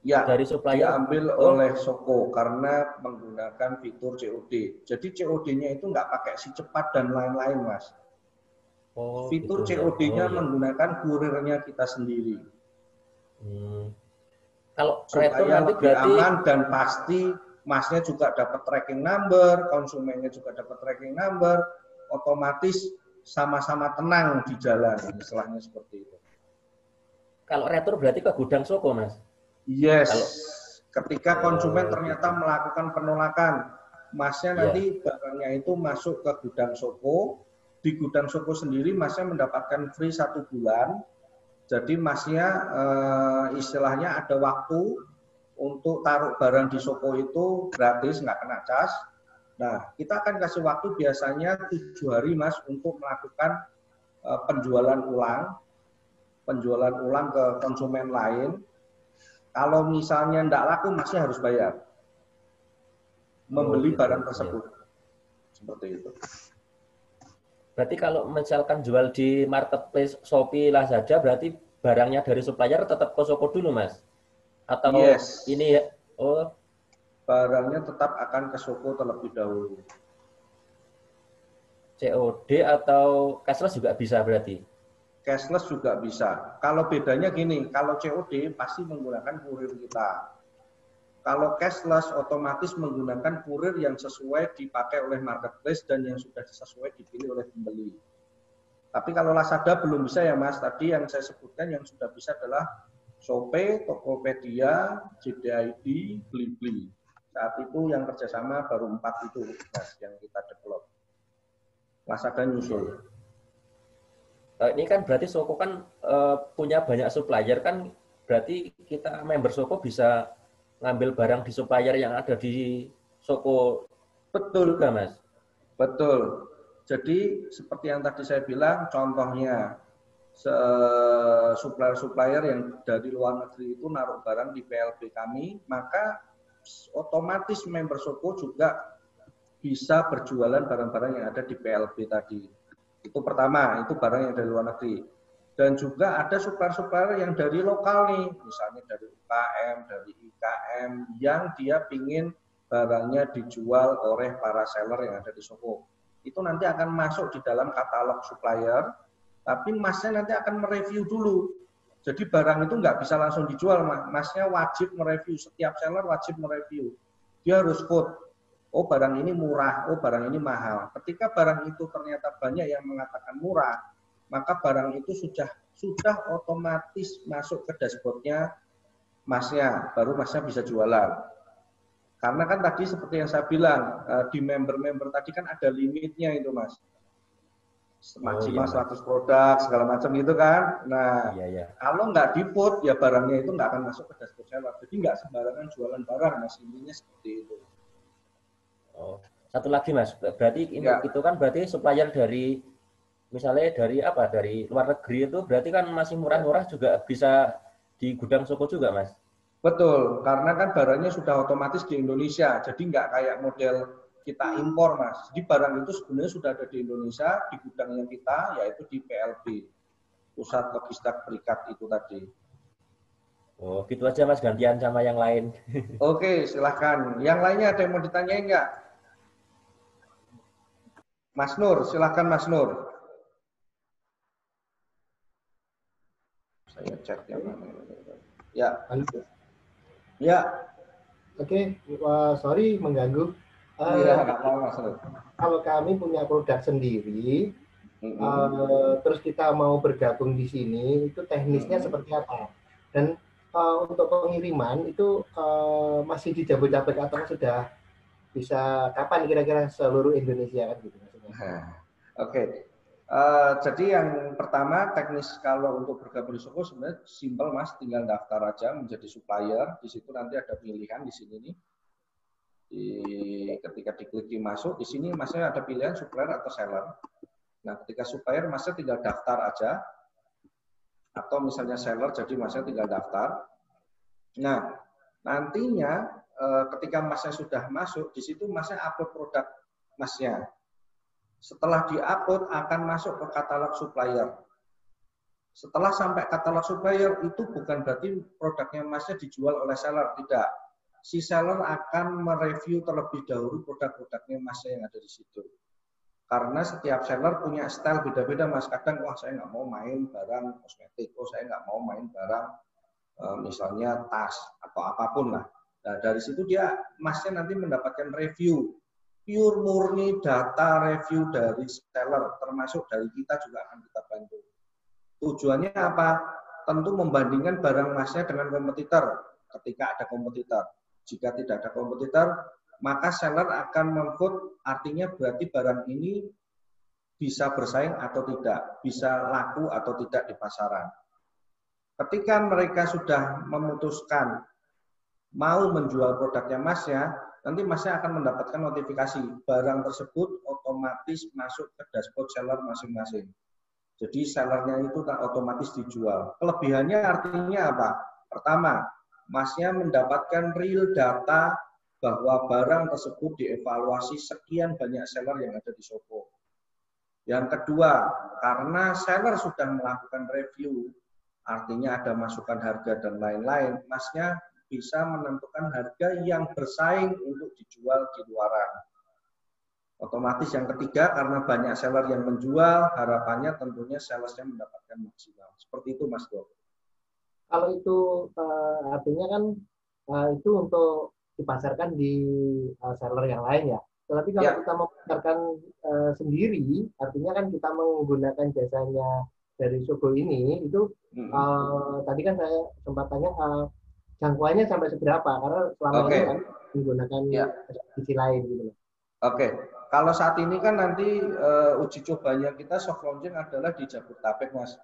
ya, dari supplier? Diambil oleh Shoko karena menggunakan fitur COD. Jadi COD-nya itu nggak pakai si cepat dan lain-lain Mas. Fitur gitu, COD-nya menggunakan kurirnya kita sendiri. Kalau supaya nanti lebih berarti aman dan pasti Masnya juga dapat tracking number, konsumennya juga dapat tracking number, otomatis sama-sama tenang di jalan, istilahnya seperti itu. Kalau retur berarti ke gudang Shoko, Mas? Yes. Ketika konsumen ternyata melakukan penolakan, Masnya nanti barangnya itu masuk ke gudang Shoko. Di gudang Shoko sendiri Masnya mendapatkan free 1 bulan Jadi masnya istilahnya ada waktu untuk taruh barang di Soko itu gratis, nggak kena cas. Nah, kita akan kasih waktu biasanya 7 hari Mas untuk melakukan penjualan ulang ke konsumen lain. Kalau misalnya nggak laku, masnya harus bayar. Membeli barang tersebut. Seperti itu. Berarti kalau misalkan jual di marketplace Shopee, Lazada, berarti barangnya dari supplier tetap ke Soko dulu, Mas? Atau ini ya? Oh, barangnya tetap akan ke Soko terlebih dahulu. COD atau cashless juga bisa berarti? Cashless juga bisa. Kalau bedanya gini, kalau COD pasti menggunakan kurir kita. Kalau cashless otomatis menggunakan kurir yang sesuai dipakai oleh marketplace dan yang sudah sesuai dipilih oleh pembeli. Tapi kalau Lazada belum bisa ya Mas. Tadi yang saya sebutkan yang sudah bisa adalah Shopee, Tokopedia, JDID, Blibli. Saat itu yang kerjasama baru 4 itu Mas yang kita develop. Lazada nyusul. Ini kan berarti Soko kan punya banyak supplier kan, berarti kita member Soko bisa ngambil barang di supplier yang ada di Soko. Betul juga, Mas. Betul. Jadi seperti yang tadi saya bilang, contohnya supplier-supplier yang dari luar negeri itu naruh barang di PLB kami, maka otomatis member Soko juga bisa berjualan barang-barang yang ada di PLB tadi. Itu pertama, itu barang yang dari luar negeri. Dan juga ada supplier-supplier yang dari lokal nih, misalnya dari UKM, dari IKM, yang dia pingin barangnya dijual oleh para seller yang ada di Soko. Itu nanti akan masuk di dalam katalog supplier, tapi masnya nanti akan mereview dulu. Jadi barang itu nggak bisa langsung dijual, masnya wajib mereview, setiap seller wajib mereview. Dia harus quote, oh barang ini murah, oh barang ini mahal. Ketika barang itu ternyata banyak yang mengatakan murah, maka barang itu sudah otomatis masuk ke dashboardnya masnya, baru masnya bisa jualan. Karena kan tadi seperti yang saya bilang, di member-member tadi kan ada limitnya itu Mas. Maksimal 100 produk, segala macam itu kan. Nah, kalau nggak di-put, ya barangnya itu nggak akan masuk ke dashboard seller. Jadi nggak sembarangan jualan barang, Mas. Intinya seperti itu. Oh, satu lagi Mas, berarti itu kan berarti supplier dari misalnya dari luar negeri itu berarti kan masih murah-murah juga bisa di gudang Soko juga Mas? Betul, karena kan barangnya sudah otomatis di Indonesia, jadi nggak kayak model kita impor Mas. Jadi barang itu sebenarnya sudah ada di Indonesia, di gudangnya kita, yaitu di PLB, Pusat Logistik Berikat itu tadi. Oh, gitu aja Mas, gantian sama yang lain. Oke, silahkan. Yang lainnya ada yang mau ditanyain nggak? Mas Nur, silahkan Mas Nur. Saya cek yang mana. Ya. Ya. Oke, sorry mengganggu. Iya, nggak apa-apa Mas Nur. Kalau kami punya produk sendiri, terus kita mau bergabung di sini, itu teknisnya seperti apa? Dan untuk pengiriman itu masih di Jabodetabek atau sudah bisa kapan kira-kira seluruh Indonesia kan gitu maksudnya? Oke. Jadi yang pertama teknis kalau untuk bergabung di Soko sebenarnya simpel Mas, tinggal daftar aja menjadi supplier. Di situ nanti ada pilihan di sini nih. Ketika diklik masuk di sini Masnya ada pilihan supplier atau seller. Nah, ketika supplier Masnya tinggal daftar aja. Atau misalnya seller jadi Masnya tinggal daftar. Nah, nantinya ketika Masnya sudah masuk, di situ Masnya upload produk Masnya. Setelah di-upload akan masuk ke katalog supplier. Setelah sampai katalog supplier itu bukan berarti produknya Masnya dijual oleh seller, tidak. Si seller akan mereview terlebih dahulu produk-produknya Masnya yang ada di situ. Karena setiap seller punya style beda-beda Mas. Kadang wah saya nggak mau main barang kosmetik, oh saya nggak mau main barang misalnya tas atau apapun lah. Nah, dari situ Masnya nanti mendapatkan review. Pure murni data review dari seller, termasuk dari kita juga akan kita bantu. Tujuannya apa? Tentu membandingkan barang Masnya dengan kompetitor ketika ada kompetitor. Jika tidak ada kompetitor, maka seller akan meng-vote, artinya berarti barang ini bisa bersaing atau tidak, bisa laku atau tidak di pasaran. Ketika mereka sudah memutuskan mau menjual produknya Mas ya, nanti Masnya akan mendapatkan notifikasi barang tersebut otomatis masuk ke dashboard seller masing-masing. Jadi sellernya itu otomatis dijual. Kelebihannya artinya apa? Pertama, Masnya mendapatkan real data bahwa barang tersebut dievaluasi sekian banyak seller yang ada di Shopee. Yang kedua, karena seller sudah melakukan review, artinya ada masukan harga dan lain-lain, Masnya bisa menentukan harga yang bersaing untuk dijual di luaran. Otomatis yang ketiga, karena banyak seller yang menjual, harapannya tentunya sellersnya mendapatkan maksimal. Seperti itu, Mas Dok. Kalau itu artinya kan itu untuk dipasarkan di seller yang lain ya. Tetapi kalau kita mau pasarkan sendiri, artinya kan kita menggunakan jasanya dari Sogo ini, itu tadi kan saya sempat tanya jangkauannya sampai seberapa, karena selama ini kan menggunakan sisi lain gitu. Oke, kalau saat ini kan nanti uji cobanya kita soft launching adalah di Jabodetabek, Mas.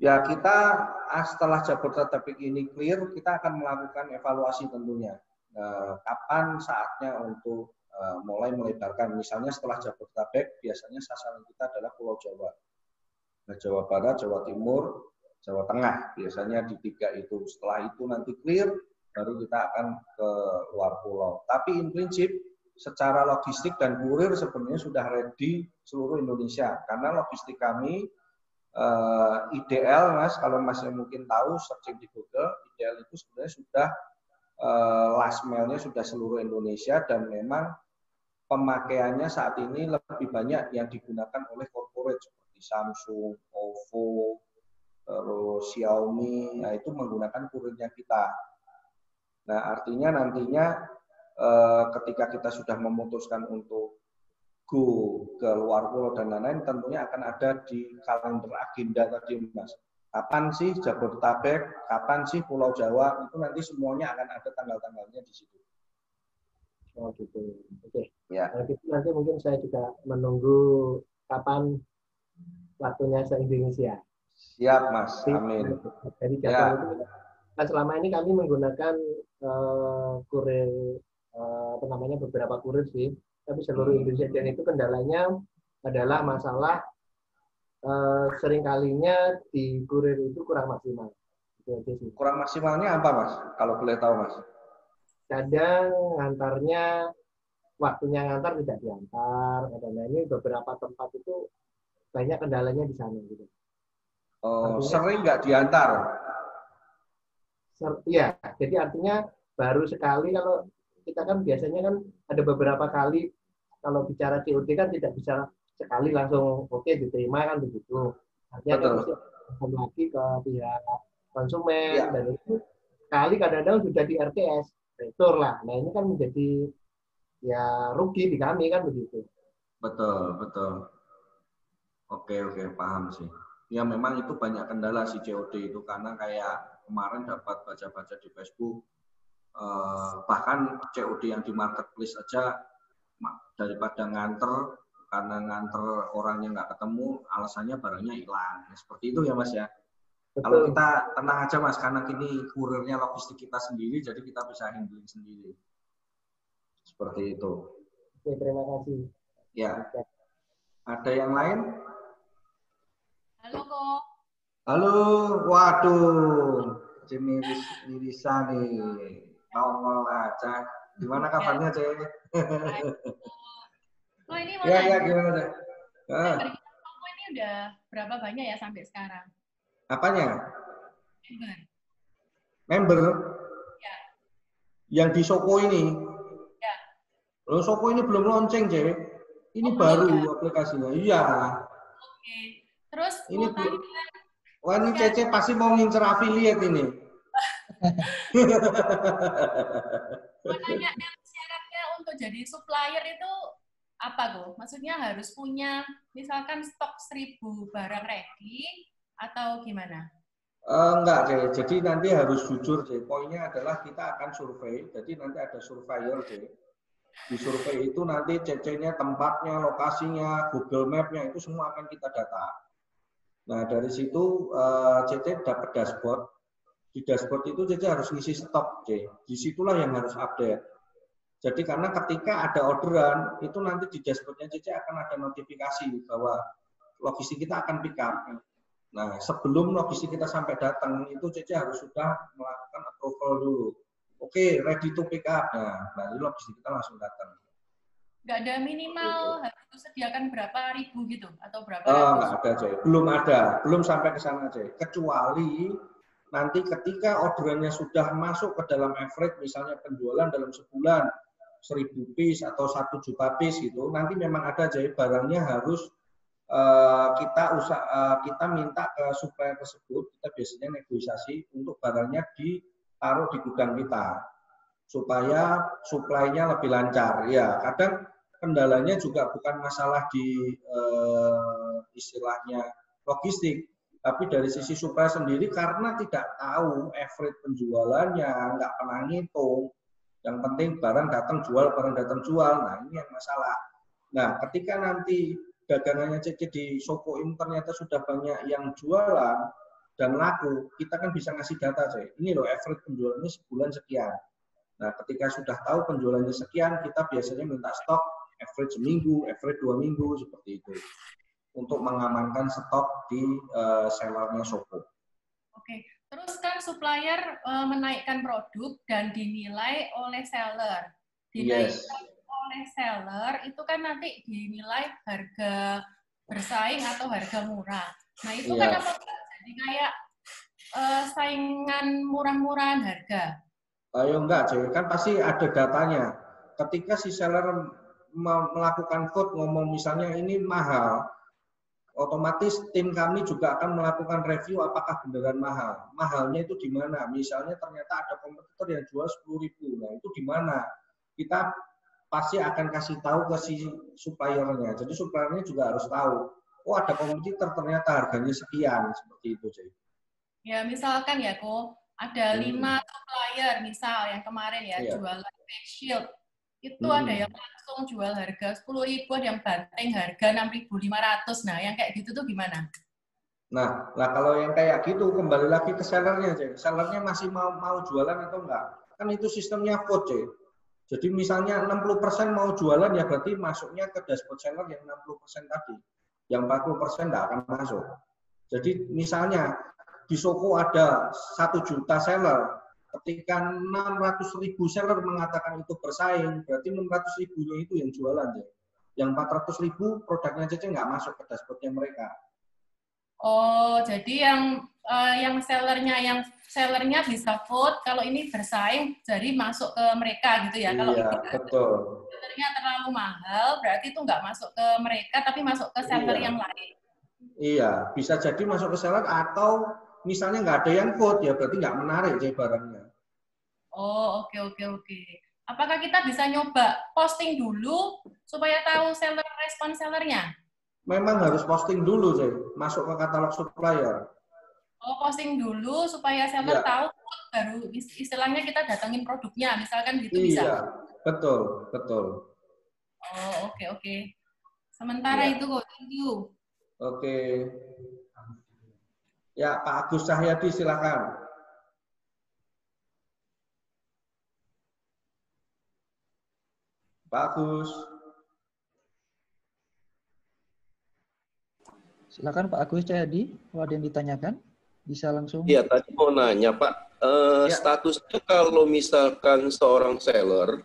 Ya, kita setelah Jabodetabek ini clear, kita akan melakukan evaluasi tentunya. Kapan saatnya untuk mulai melebarkan. Misalnya setelah Jabodetabek, biasanya sasaran kita adalah Pulau Jawa. Nah, Jawa Barat, Jawa Timur, Jawa Tengah. Biasanya di 3 itu. Setelah itu nanti clear, baru kita akan ke luar pulau. Tapi in prinsip, secara logistik dan kurir sebenarnya sudah ready seluruh Indonesia. Karena logistik kami IDL, Mas, kalau Mas mungkin tahu, searching di Google, IDL itu sebenarnya sudah last mile-nya sudah seluruh Indonesia, dan memang pemakaiannya saat ini lebih banyak yang digunakan oleh corporate seperti Samsung, OVO, terus Xiaomi, nah itu menggunakan kurirnya kita. Nah, artinya nantinya ketika kita sudah memutuskan untuk go ke luar pulau dan lain-lain, tentunya akan ada di kalender agenda tadi, Mas. Kapan sih Jabodetabek, kapan sih Pulau Jawa, itu nanti semuanya akan ada tanggal-tanggalnya di situ. Oh gitu. Oke. Ya. Nah, gitu, nanti mungkin saya juga menunggu kapan waktunya se-Indonesia. Siap, Mas. Amin. Jadi jadwal itu kan selama ini kami menggunakan kurir apa namanya, beberapa kurir sih, tapi seluruh Indonesia, dan itu kendalanya adalah masalah seringkalinya di kurir itu kurang maksimal. Kurang maksimalnya apa, Mas? Kalau boleh tahu, Mas? Kadang ngantarnya, waktunya ngantar tidak diantar, dan ini beberapa tempat itu banyak kendalanya di sana gitu. Oh, sering nggak diantar? Iya, jadi artinya baru sekali. Kalau kita kan biasanya kan ada beberapa kali, kalau bicara COD kan tidak bisa sekali langsung oke diterima kan begitu. Artinya ada mesti lagi ke pihak konsumen, dan itu sekali kadang-kadang sudah di RTS, retur lah. Nah ini kan menjadi ya rugi di kami kan begitu. Betul, betul. Oke, paham sih. Ya memang itu banyak kendala si COD itu, karena kayak kemarin dapat baca-baca di Facebook, bahkan COD yang di marketplace aja daripada nganter, karena nganter orangnya nggak ketemu, alasannya barangnya hilang. Seperti itu ya, Mas ya. Betul. Kalau kita tenang aja, Mas, karena kini kurirnya logistik kita sendiri, jadi kita bisa handling sendiri. Seperti itu. Oke, terima kasih. Ya. Ada yang lain? Halo, kok. Halo, waduh, Mirisa nih, nongol aja. Gimana kabarnya, Cek? Oh, ini mau ya, gimana, Cek? Member ini udah berapa banyak ya sampai sekarang? Apanya? Member. Ya. Yang di Shopee ini? Ya. Loh, Shopee ini belum launching, Cek. Ini baru aplikasinya. Iya. Oke. Terus ini mau tanya. Wah, ini Cece pasti mau ngincer affiliate ini. Mau tanya, syaratnya untuk jadi supplier itu apa tuh? Maksudnya harus punya misalkan stok 1000 barang ready atau gimana? Enggak, Cek. Jadi nanti harus jujur, Cek. Poinnya adalah kita akan survei. Jadi nanti ada surveyor, Cek. Di survei itu nanti CC-nya, tempatnya, lokasinya, Google Map-nya, itu semua akan kita data. Nah, dari situ CC dapat dashboard. Di dashboard itu CC harus ngisi stok, C. Disitulah yang harus update. Jadi karena ketika ada orderan, itu nanti di dashboardnya CC akan ada notifikasi bahwa logistik kita akan pick up. Nah, sebelum logistik kita sampai datang, itu CC harus sudah melakukan approval dulu. Oke, ready to pick up. Nah, baru logistik kita langsung datang. Nggak ada minimal harus sediakan berapa ribu gitu atau berapa nggak ada, Coy. Belum ada, belum sampai ke sana, Coy. Kecuali nanti ketika orderannya sudah masuk ke dalam average, misalnya penjualan dalam sebulan 1.000 piece atau 1 juta piece gitu, nanti memang ada, Coy, barangnya harus kita minta ke supplier tersebut, kita biasanya negosiasi untuk barangnya ditaruh di gudang kita supaya supply-nya lebih lancar. Ya, kadang kendalanya juga bukan masalah di istilahnya logistik, tapi dari sisi supplier sendiri karena tidak tahu average penjualannya, nggak pernah ngitung. Yang penting barang datang jual, barang datang jual. Nah, ini yang masalah. Nah, ketika nanti dagangannya CC di Shopee ternyata sudah banyak yang jualan dan laku, kita kan bisa ngasih data, Coy. Ini loh average penjualannya sebulan sekian. Nah, ketika sudah tahu penjualannya sekian, kita biasanya minta stok average seminggu, average 2 minggu, seperti itu. Untuk mengamankan stok di sellernya Shopee. Oke, terus kan supplier menaikkan produk dan dinilai oleh seller. Dinaikkan oleh seller itu kan nanti dinilai harga bersaing atau harga murah. Nah, itu kan apa? Jadi kayak saingan murah-murahan harga. Ayo enggak, Cewek. Kan pasti ada datanya. Ketika si seller melakukan quote, ngomong misalnya ini mahal, otomatis tim kami juga akan melakukan review apakah beneran mahal. Mahalnya itu di mana? Misalnya ternyata ada kompetitor yang jual 10.000. Nah, itu di mana? Kita pasti akan kasih tahu ke si suppliernya. Jadi suppliernya juga harus tahu. Oh, ada kompetitor ternyata harganya sekian, seperti itu, Cewek. Ya, misalkan ya, Ko, ada 5 supplier misal yang kemarin ya jualan face shield. Itu ada yang langsung jual harga 10.000, ada yang banteng harga 6.500. Nah, yang kayak gitu tuh gimana? Nah, kalau yang kayak gitu kembali lagi ke sellernya, Cek. Sellernya masih mau jualan atau enggak? Kan itu sistemnya vote, Cek. Jadi misalnya 60% mau jualan ya berarti masuknya ke dashboard seller yang 60% tadi. Yang 40% enggak akan masuk. Jadi misalnya di Shopee ada 1 juta seller, ketika 600.000 seller mengatakan itu bersaing, berarti 600.000-nya itu yang jualan, ya. Yang 400.000 produknya CC nggak masuk ke dashboardnya mereka. Oh, jadi yang sellernya bisa vote kalau ini bersaing, jadi masuk ke mereka gitu ya. Iya, kalau ini betul. Sellernya terlalu mahal, berarti itu nggak masuk ke mereka, tapi masuk ke seller yang lain. Iya, bisa jadi masuk ke seller atau misalnya nggak ada yang vote, ya berarti nggak menarik jadi barangnya. Oh, oke. Apakah kita bisa nyoba posting dulu supaya tahu respon sellernya? Memang harus posting dulu, masuk ke katalog supplier. Oh, posting dulu supaya seller tahu, baru istilahnya kita datangin produknya, misalkan gitu bisa? Iya, betul. Oh, oke. Sementara itu kok, thank you. Oke. Ya, Pak Agus Cahyadi, silakan. Pak Agus. Silakan Pak Agus Cahyadi, kalau ada yang ditanyakan, bisa langsung. Iya, tadi mau nanya Pak, statusnya kalau misalkan seorang seller,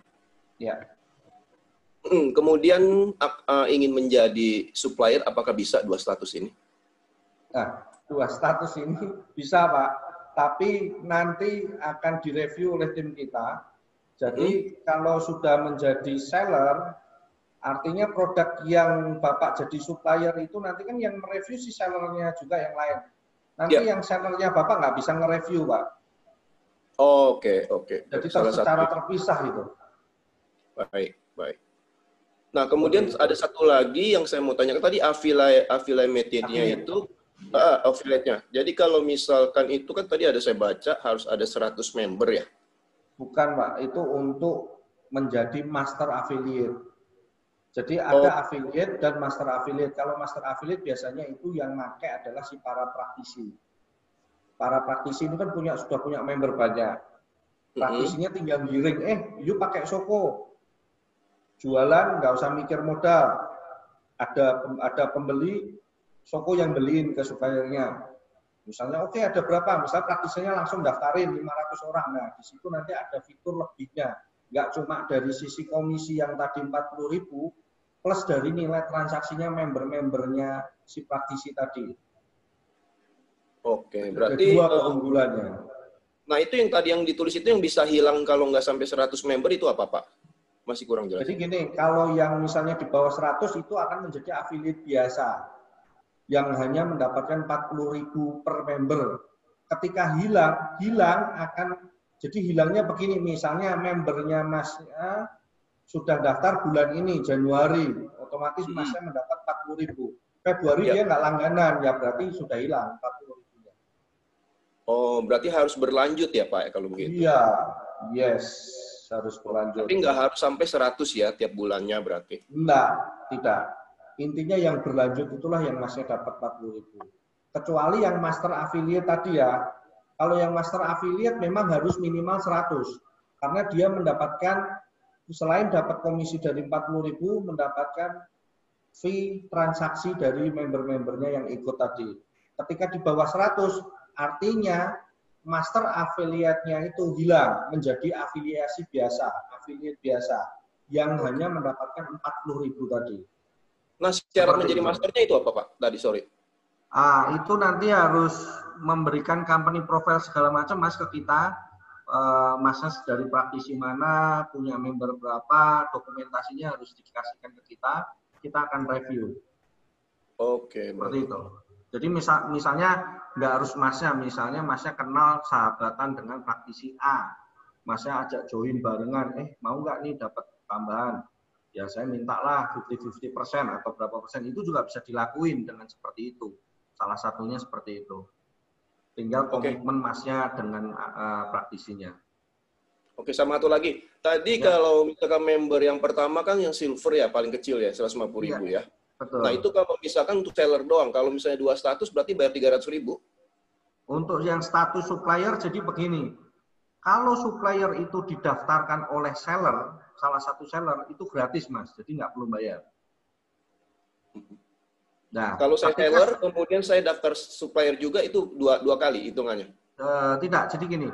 kemudian ingin menjadi supplier, apakah bisa 2 status ini? Nah, 2 status ini bisa, Pak. Tapi nanti akan direview oleh tim kita. Jadi kalau sudah menjadi seller, artinya produk yang Bapak jadi supplier itu nanti kan yang mereview si sellernya juga yang lain. Nanti yang sellernya Bapak nggak bisa nge-review, Pak. Oke. Jadi secara terpisah itu. Baik. Nah, kemudian ada satu lagi yang saya mau tanyakan tadi, affiliate method-nya itu, affiliate-nya. Jadi kalau misalkan itu kan tadi ada saya baca harus ada 100 member ya? Bukan, Pak. Itu untuk menjadi master affiliate. Jadi ada affiliate dan master affiliate. Kalau master affiliate biasanya itu yang pakai adalah si para praktisi. Para praktisi itu kan sudah punya member banyak. Praktisinya tinggal giring, yuk pakai Soko. Jualan nggak usah mikir modal. Ada pembeli, Soko yang beliin ke suppliernya. Misalnya oke, ada berapa? Misalnya praktisinya langsung daftarin 500 orang. Nah, di situ nanti ada fitur lebihnya. Nggak cuma dari sisi komisi yang tadi 40.000, plus dari nilai transaksinya member-membernya si praktisi tadi. Oke, berarti dua keunggulannya. Nah, itu yang tadi yang ditulis itu yang bisa hilang kalau nggak sampai 100 member itu apa, Pak? Masih kurang jelas. Jadi gini, kalau yang misalnya di bawah 100 itu akan menjadi affiliate biasa yang hanya mendapatkan 40.000 per member. Ketika hilang akan jadi hilangnya begini, misalnya membernya Masnya sudah daftar bulan ini Januari, otomatis Masnya mendapat 40.000. Februari dia nggak langganan, ya berarti sudah hilang 40.000-nya. Oh, berarti harus berlanjut ya Pak kalau begitu? Iya, yes, harus berlanjut. Tapi nggak harus sampai 100 ya tiap bulannya berarti? Enggak, tidak. Intinya yang berlanjut itulah yang Masnya dapat 40.000. Kecuali yang master affiliate tadi ya. Kalau yang master affiliate memang harus minimal 100. Karena dia mendapatkan, selain dapat komisi dari 40.000, mendapatkan fee transaksi dari member-membernya yang ikut tadi. Ketika di bawah 100, artinya master affiliate-nya itu hilang menjadi afiliasi biasa, affiliate biasa, yang hanya mendapatkan 40.000 tadi. Nah, syarat menjadi masternya itu apa Pak? Tadi, sorry. Itu nanti harus memberikan company profile segala macam Mas ke kita. Masnya dari praktisi mana, punya member berapa, dokumentasinya harus dikasihkan ke kita akan review. Oke. Seperti itu. Jadi misalnya nggak harus Masnya, misalnya Masnya kenal sahabatan dengan praktisi A. Masnya ajak join barengan, mau nggak nih dapat tambahan? Ya saya mintalah 50% atau berapa persen, itu juga bisa dilakuin dengan seperti itu. Salah satunya seperti itu. Tinggal komitmen Masnya dengan praktisinya. Oke, sama satu lagi. Tadi kalau misalkan member yang pertama kan yang silver ya, paling kecil ya, 150.000 ya. Betul. Nah itu kalau misalkan untuk seller doang, kalau misalnya 2 status berarti bayar 300.000. Untuk yang status supplier jadi begini, kalau supplier itu didaftarkan oleh seller, salah satu seller itu gratis Mas, jadi nggak perlu bayar. Nah, kalau saya seller, kemudian saya daftar supplier juga itu dua kali hitungannya? Tidak, jadi gini,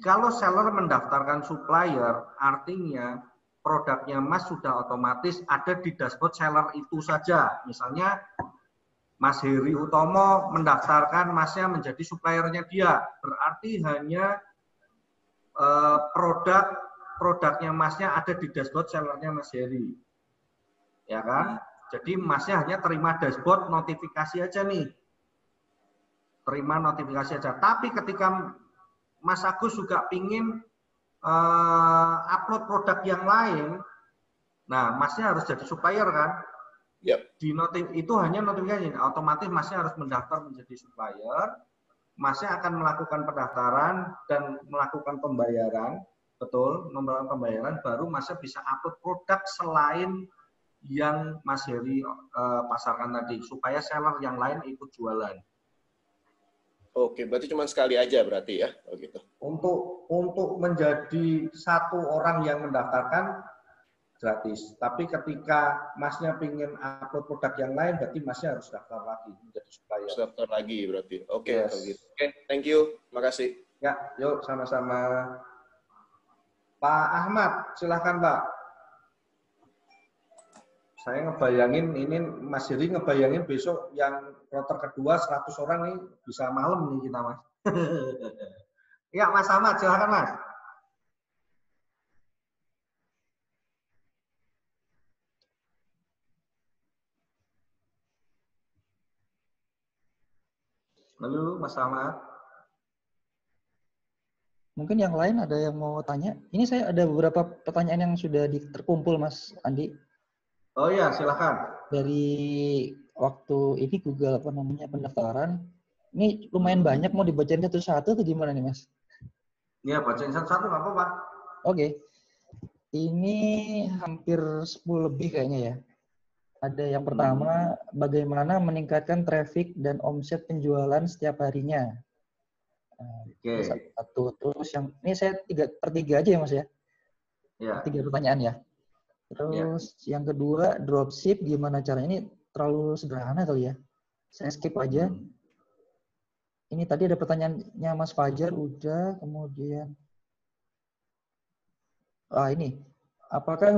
kalau seller mendaftarkan supplier, artinya produknya Mas sudah otomatis ada di dashboard seller itu saja. Misalnya Mas Heri Utomo mendaftarkan Masnya menjadi suppliernya dia, berarti hanya produknya Masnya ada di dashboard sellernya Mas Heri, ya kan? Jadi Masnya hanya terima dashboard notifikasi aja nih, terima notifikasi aja. Tapi ketika Mas Agus juga pingin upload produk yang lain, nah Masnya harus jadi supplier kan? Yep. Itu hanya notifikasi, otomatis Masnya harus mendaftar menjadi supplier. Masnya akan melakukan pendaftaran dan melakukan pembayaran, betul, melakukan pembayaran, baru Masnya bisa upload produk selain yang Mas Heri pasarkan tadi, supaya seller yang lain ikut jualan. Oke, berarti cuma sekali aja berarti ya, begitu. Untuk menjadi satu orang yang mendaftarkan gratis. Tapi ketika Masnya ingin upload produk yang lain, berarti Masnya harus daftar lagi menjadi supplier. Harus daftar lagi berarti. Oke, yes. Gitu. Oke, thank you, makasih. Ya, yuk sama-sama. Pak Ahmad, silakan Pak. Saya ngebayangin ini Mas Heri ngebayangin besok yang kloter kedua 100 orang nih bisa malam nih kita Mas. Ya Mas Ahmad, silakan Mas. Halo Mas Ahmad. Mungkin yang lain ada yang mau tanya. Ini saya ada beberapa pertanyaan yang sudah terkumpul Mas Andi. Oh iya, silakan. Dari waktu ini Google pendaftaran, ini lumayan banyak, mau dibacain satu-satu atau gimana nih Mas? Iya, bacain satu-satu nggak apa-apa. Oke. Ini hampir 10 lebih kayaknya ya. Ada yang pertama, bagaimana meningkatkan traffic dan omset penjualan setiap harinya. Ini satu. Terus yang ini saya per tiga aja ya Mas ya. Tiga pertanyaan ya. Terus yang kedua, dropship gimana caranya? Ini terlalu sederhana kali ya. Saya skip aja. Ini tadi ada pertanyaannya Mas Fajar udah, kemudian ini. Apakah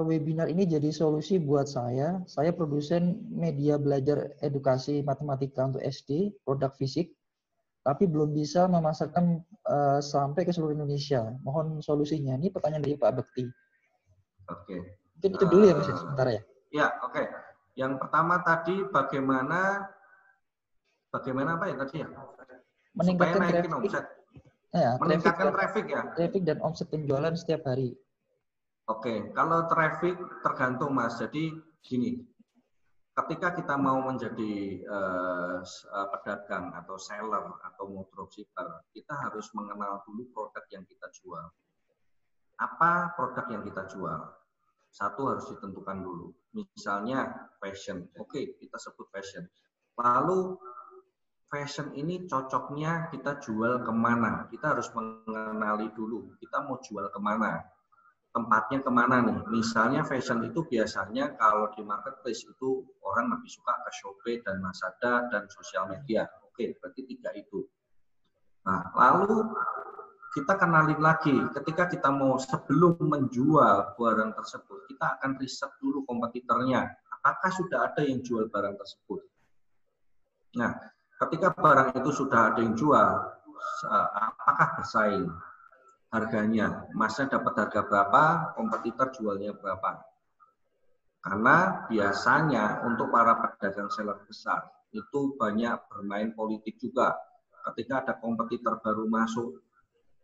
webinar ini jadi solusi buat saya? Saya produsen media belajar edukasi matematika untuk SD, produk fisik, tapi belum bisa memasarkan sampai ke seluruh Indonesia. Mohon solusinya. Ini pertanyaan dari Pak Bekti. Oke. Mungkin itu dulu ya Mas, sebentar ya. Ya, oke. Yang pertama tadi bagaimana apa ya tadi ya? Meningkatkan supaya naikin traffic. omset. Ya, meningkatkan traffic ya. Traffic dan omset penjualan setiap hari. Oke, kalau traffic tergantung Mas. Jadi gini, ketika kita mau menjadi pedagang atau seller atau mau dropshipper, kita harus mengenal dulu produk yang kita jual. Apa produk yang kita jual? Satu harus ditentukan dulu. Misalnya fashion. Oke, kita sebut fashion. Lalu fashion ini cocoknya kita jual kemana? Kita harus mengenali dulu. Kita mau jual kemana? Tempatnya kemana nih? Misalnya fashion itu biasanya kalau di marketplace itu orang lebih suka ke Shopee dan Lazada dan sosial media. Oke, berarti 3 itu. Nah, lalu kita kenalin lagi. Ketika kita mau sebelum menjual barang tersebut, kita akan riset dulu kompetitornya. Apakah sudah ada yang jual barang tersebut? Nah, ketika barang itu sudah ada yang jual, apakah bersaing? Harganya, Masnya dapat harga berapa, kompetitor jualnya berapa. Karena biasanya untuk para pedagang seller besar itu banyak bermain politik juga. Ketika ada kompetitor baru masuk,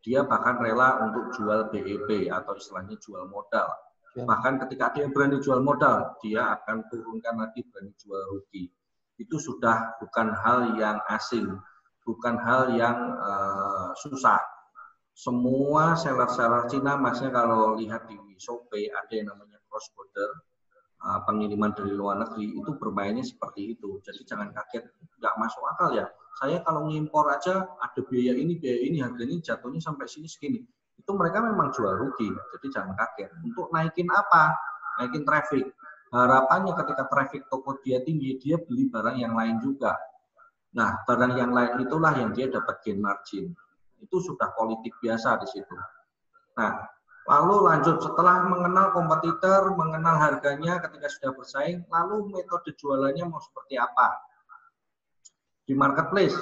dia bahkan rela untuk jual BEP atau istilahnya jual modal. Bahkan ketika dia berani jual modal, dia akan turunkan lagi berani jual rugi. Itu sudah bukan hal yang asing, bukan hal yang susah. Semua seller-seller Cina, Masnya kalau lihat di Shopee ada yang namanya cross border, pengiriman dari luar negeri, itu bermainnya seperti itu. Jadi jangan kaget, nggak masuk akal ya. Saya kalau ngimpor aja ada biaya ini, harganya jatuhnya sampai sini segini. Itu mereka memang jual rugi, jadi jangan kaget. Untuk naikin apa? Naikin traffic. Harapannya ketika traffic toko dia tinggi, dia beli barang yang lain juga. Nah, barang yang lain itulah yang dia dapat gain margin. Itu sudah politik biasa di situ. Nah, lalu lanjut setelah mengenal kompetitor, mengenal harganya ketika sudah bersaing, lalu metode jualannya mau seperti apa? Di marketplace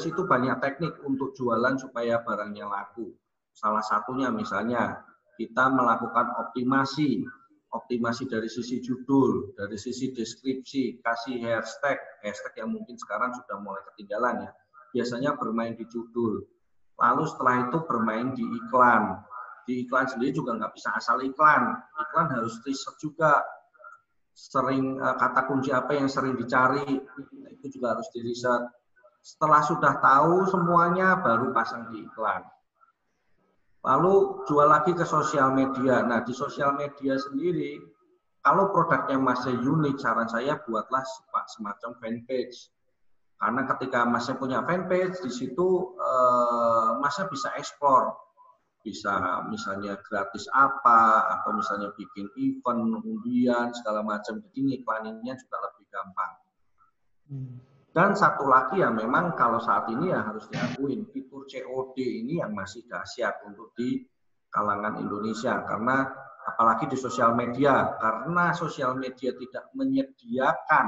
itu banyak teknik untuk jualan supaya barangnya laku. Salah satunya misalnya kita melakukan optimasi dari sisi judul, dari sisi deskripsi, kasih hashtag yang mungkin sekarang sudah mulai ketinggalan ya. Biasanya bermain di judul. Lalu setelah itu bermain di iklan. Di iklan sendiri juga nggak bisa asal iklan. Iklan harus riset juga. Sering kata kunci apa yang sering dicari, itu juga harus diriset. Setelah sudah tahu semuanya, baru pasang di iklan. Lalu jual lagi ke sosial media. Nah, di sosial media sendiri, kalau produknya masih unik, saran saya buatlah semacam fanpage. Karena ketika Masnya punya fanpage, di situ Masnya bisa explore. Bisa misalnya gratis apa, atau misalnya bikin event, undian, segala macam. Jadi iklaninnya juga lebih gampang. Dan satu lagi ya memang kalau saat ini ya harus diakuin, fitur COD ini yang masih dahsyat untuk di kalangan Indonesia. Karena apalagi di sosial media, karena sosial media tidak menyediakan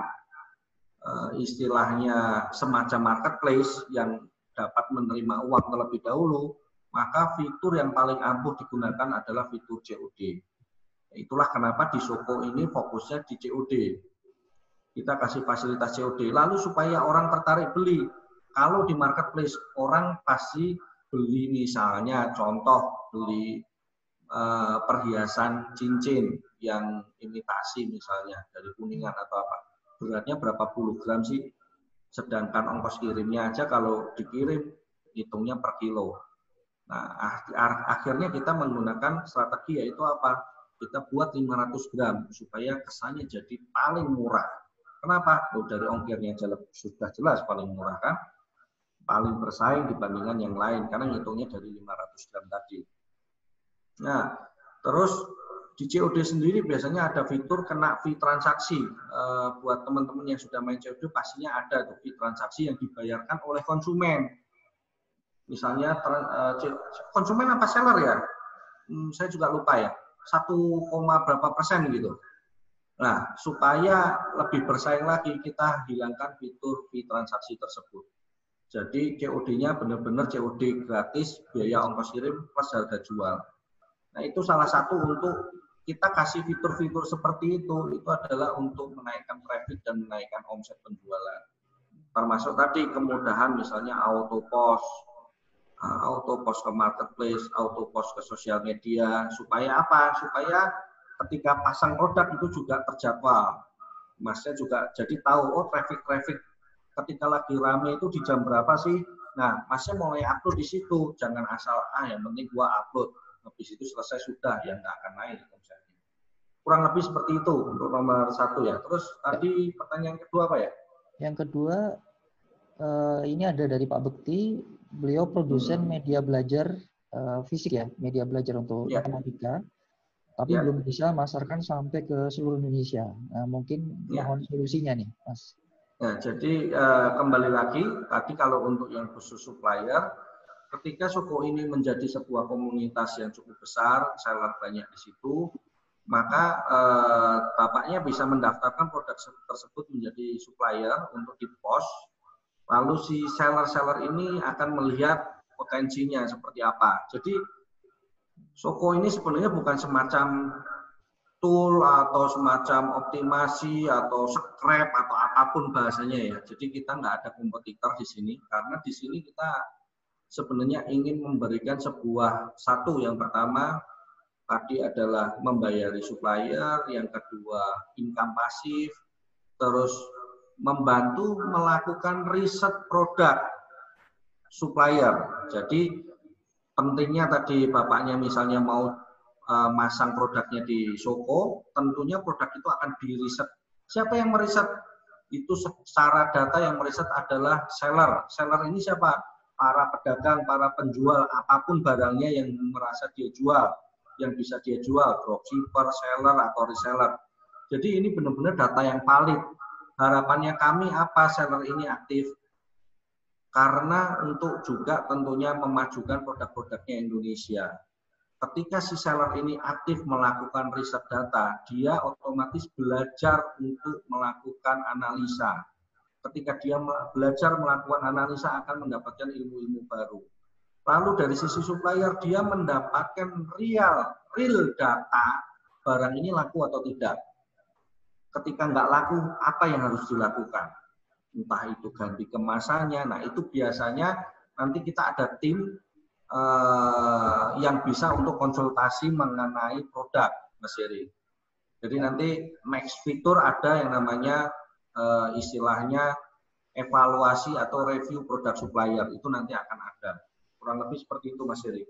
istilahnya semacam marketplace yang dapat menerima uang terlebih dahulu, maka fitur yang paling ampuh digunakan adalah fitur COD. Itulah kenapa di Soko ini fokusnya di COD. Kita kasih fasilitas COD, lalu supaya orang tertarik beli. Kalau di marketplace, orang pasti beli misalnya, contoh beli perhiasan cincin yang imitasi misalnya, dari Kuningan atau apa. Beratnya berapa puluh gram sih? Sedangkan ongkos kirimnya aja kalau dikirim hitungnya per kilo. Nah, akhirnya kita menggunakan strategi yaitu apa? Kita buat 500 gram supaya kesannya jadi paling murah. Kenapa? Dari ongkirnya sudah jelas paling murah kan? Paling bersaing dibandingkan yang lain karena ngitungnya dari 500 gram tadi. Nah, terus di COD sendiri biasanya ada fitur kena fee transaksi. Buat teman-teman yang sudah main COD pastinya ada tuh fee transaksi yang dibayarkan oleh konsumen. Misalnya konsumen apa seller ya? Saya juga lupa ya. 1, berapa persen gitu. Nah, supaya lebih bersaing lagi kita hilangkan fitur fee transaksi tersebut. Jadi COD-nya benar-benar COD gratis, biaya ongkos kirim plus harga jual. Nah, itu salah satu untuk kita kasih fitur-fitur seperti itu adalah untuk menaikkan traffic dan menaikkan omset penjualan. Termasuk tadi kemudahan misalnya auto post ke marketplace, auto post ke sosial media, supaya apa? Supaya ketika pasang produk itu juga terjadwal. Masnya juga jadi tahu, oh traffic ketika lagi rame itu di jam berapa sih? Nah, Masnya mulai upload di situ, jangan asal yang penting gua upload, habis itu selesai sudah, ya nggak akan naik omsetnya. Kurang lebih seperti itu untuk nomor 1 ya. Terus tadi pertanyaan kedua apa ya? Yang kedua, ini ada dari Pak Bekti, beliau produsen media belajar fisik ya, media belajar untuk informatika, tapi belum bisa masarkan sampai ke seluruh Indonesia. Nah, mungkin mohon solusinya nih, Mas. Nah, jadi kembali lagi, tadi kalau untuk yang khusus supplier, ketika Soko ini menjadi sebuah komunitas yang cukup besar, seller banyak di situ, maka Bapaknya bisa mendaftarkan produk tersebut menjadi supplier untuk di-post. Lalu si seller-seller ini akan melihat potensinya seperti apa. Jadi Soko ini sebenarnya bukan semacam tool atau semacam optimasi atau scrap atau apapun bahasanya ya. Jadi kita nggak ada kompetitor di sini karena di sini kita sebenarnya ingin memberikan satu yang pertama tadi adalah membayari supplier, yang kedua income pasif, terus membantu melakukan riset produk supplier. Jadi pentingnya tadi Bapaknya misalnya mau masang produknya di Soko, tentunya produk itu akan diriset. Siapa yang meriset? Itu secara data yang meriset adalah seller. Seller ini siapa? Para pedagang, para penjual, apapun barangnya yang merasa dia jual, yang bisa dia jual, dropshipper, seller, atau reseller. Jadi ini benar-benar data yang valid. Harapannya kami apa seller ini aktif? Karena untuk juga tentunya memajukan produk-produknya Indonesia. Ketika si seller ini aktif melakukan riset data, dia otomatis belajar untuk melakukan analisa. Ketika dia belajar melakukan analisa akan mendapatkan ilmu-ilmu baru. Lalu dari sisi supplier, dia mendapatkan real data barang ini laku atau tidak. Ketika nggak laku, apa yang harus dilakukan? Entah itu ganti kemasannya. Nah, itu biasanya nanti kita ada tim yang bisa untuk konsultasi mengenai produk, Mas Heri. Jadi nanti next fitur ada yang namanya istilahnya evaluasi atau review produk supplier. Itu nanti akan ada. Kurang lebih seperti itu, Mas Heri.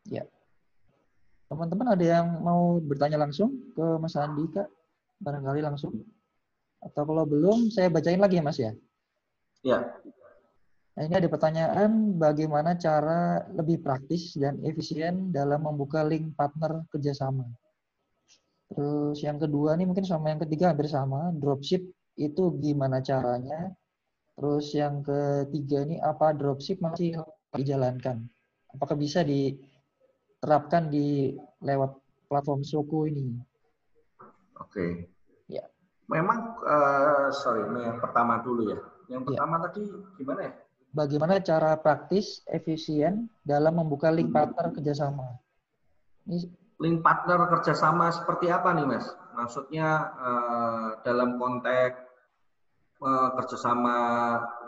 Ya. Teman-teman ada yang mau bertanya langsung ke Mas Andi, Kak? Barangkali langsung. Atau kalau belum, saya bacain lagi ya, Mas ya? Ya. Nah, ini ada pertanyaan bagaimana cara lebih praktis dan efisien dalam membuka link partner kerjasama. Terus yang kedua nih mungkin sama yang ketiga hampir sama, dropship itu gimana caranya. Terus yang ketiga ini apa dropship masih dijalankan? Apakah bisa diterapkan di lewat platform Soko ini? Oke. Ya. Memang, yang pertama dulu ya. Yang pertama tadi gimana ya? Bagaimana cara praktis, efisien dalam membuka link partner kerjasama? Link partner kerjasama seperti apa nih, Mas? Maksudnya dalam konteks kerjasama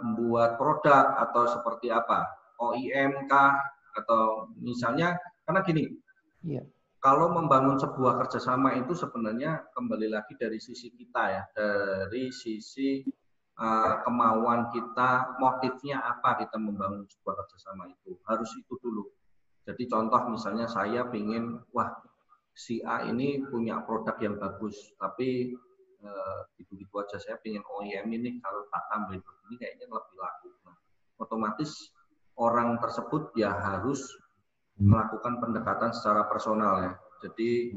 membuat produk atau seperti apa? OEM kah? Atau misalnya, karena gini, kalau membangun sebuah kerjasama itu sebenarnya kembali lagi dari sisi kita ya, dari sisi kemauan kita, motifnya apa kita membangun sebuah kerjasama itu. Harus itu dulu. Jadi contoh misalnya saya ingin, wah si A ini punya produk yang bagus, tapi begitu aja saya ingin OEM ini kalau tak tambahin begini kayaknya lebih laku. Nah, otomatis orang tersebut ya harus melakukan pendekatan secara personal ya. Jadi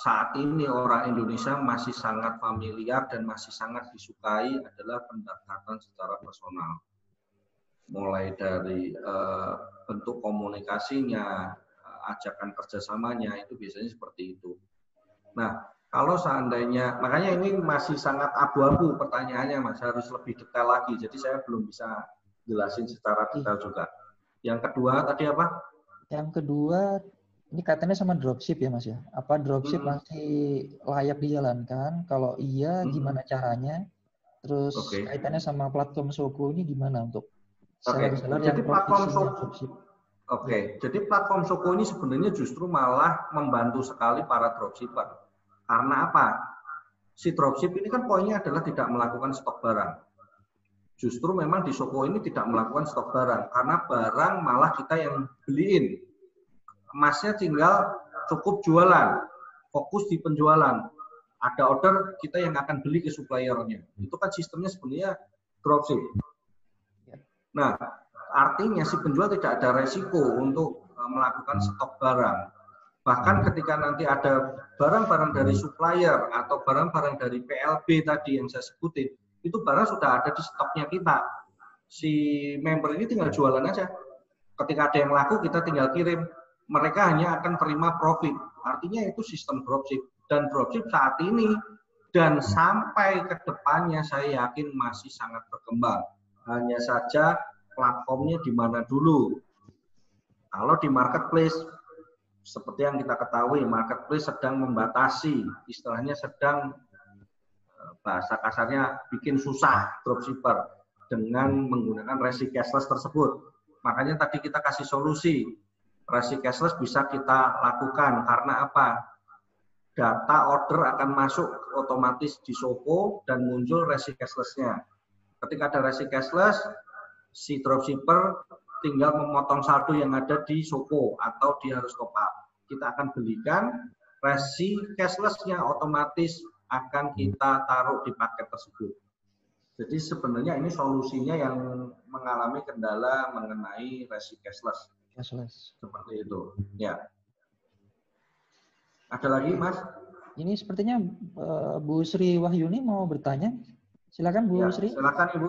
saat ini orang Indonesia masih sangat familiar dan masih sangat disukai adalah pendekatan secara personal. Mulai dari bentuk komunikasinya, ajakan kerjasamanya itu biasanya seperti itu. Nah, kalau seandainya, makanya ini masih sangat abu-abu pertanyaannya, Mas, harus lebih detail lagi. Jadi saya belum bisa jelasin secara detail juga. Yang kedua tadi apa? Yang kedua, ini kaitannya sama dropship ya, Mas ya. Apa dropship masih layak dijalankan? Kalau iya, gimana caranya? Terus kaitannya sama platform Shoko ini gimana untuk seller-seller yang profesinya dropship? Jadi platform Shoko ini sebenarnya justru malah membantu sekali para dropshipper. Karena apa? Si dropship ini kan poinnya adalah tidak melakukan stok barang. Justru memang di Shoko ini tidak melakukan stok barang. Karena barang malah kita yang beliin. Emasnya tinggal cukup jualan, fokus di penjualan. Ada order, kita yang akan beli ke suppliernya. Itu kan sistemnya sebenarnya dropship. Nah, artinya si penjual tidak ada resiko untuk melakukan stok barang. Bahkan ketika nanti ada barang-barang dari supplier atau barang-barang dari PLB tadi yang saya sebutin, itu barang sudah ada di stoknya kita. Si member ini tinggal jualan aja. Ketika ada yang laku, kita tinggal kirim. Mereka hanya akan terima profit. Artinya itu sistem dropship. Dan dropship saat ini dan sampai ke depannya saya yakin masih sangat berkembang. Hanya saja platformnya di mana dulu. Kalau di marketplace, seperti yang kita ketahui, marketplace sedang membatasi, istilahnya sedang, bahasa kasarnya, bikin susah dropshipper dengan menggunakan resi cashless tersebut. Makanya tadi kita kasih solusi. Resi cashless bisa kita lakukan karena apa? Data order akan masuk otomatis di Shoko dan muncul resi cashless-nya. Ketika ada resi cashless, si dropshipper tinggal memotong saldo yang ada di Shoko atau dia harus top up. Kita akan belikan resi cashless-nya otomatis akan kita taruh di paket tersebut. Jadi sebenarnya ini solusinya yang mengalami kendala mengenai resi cashless. Seperti itu. Ya. Ada lagi, Mas? Ini sepertinya Bu Sri Wahyuni mau bertanya. Silakan Bu Sri. Silakan Ibu.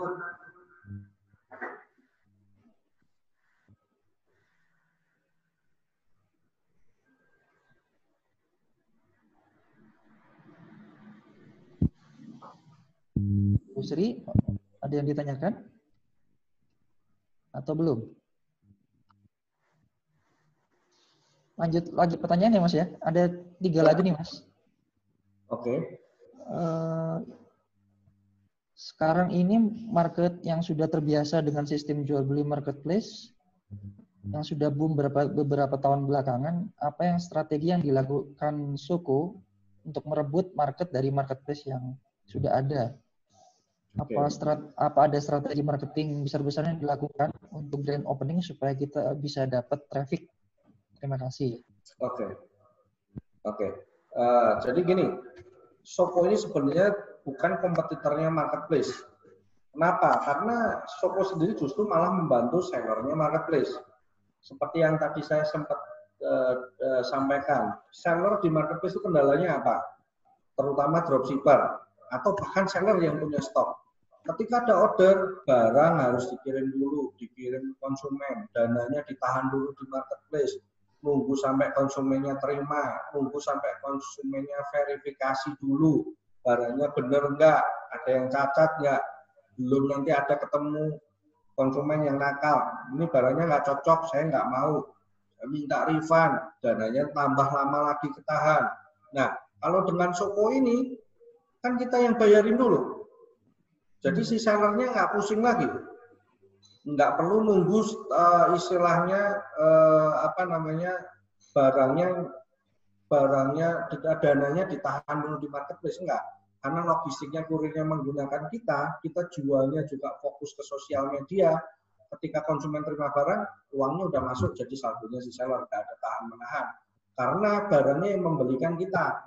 Bu Sri, ada yang ditanyakan? Atau belum? Lanjut pertanyaan ya, Mas ya. Ada 3 lagi nih, Mas. Oke. Sekarang ini market yang sudah terbiasa dengan sistem jual beli marketplace yang sudah boom beberapa tahun belakangan, apa yang strategi yang dilakukan Shoko untuk merebut market dari marketplace yang sudah ada? Apa ada strategi marketing besar-besaran yang dilakukan untuk grand opening supaya kita bisa dapat traffic? Terima kasih. Oke. Jadi gini, Shoko ini sebenarnya bukan kompetitornya marketplace. Kenapa? Karena Shoko sendiri justru malah membantu sellernya marketplace. Seperti yang tadi saya sempat sampaikan, seller di marketplace itu kendalanya apa? Terutama dropshipper atau bahkan seller yang punya stok. Ketika ada order, barang harus dikirim dulu, dikirim konsumen, dananya ditahan dulu di marketplace, nunggu sampai konsumennya terima, nunggu sampai konsumennya verifikasi dulu, barangnya benar enggak, ada yang cacat enggak, belum nanti ada ketemu konsumen yang nakal, ini barangnya nggak cocok, saya nggak mau, saya minta refund, dananya tambah lama lagi ketahan. Nah, kalau dengan Shoko ini, kan kita yang bayarin dulu. Jadi si sellernya nggak pusing lagi, nggak perlu nunggu istilahnya barangnya dananya ditahan dulu di marketplace, enggak. Karena logistiknya kurirnya menggunakan kita jualnya juga fokus ke sosial media, ketika konsumen terima barang, uangnya udah masuk jadi saldonya si seller, nggak ada tahan-menahan. Karena barangnya yang membelikan kita.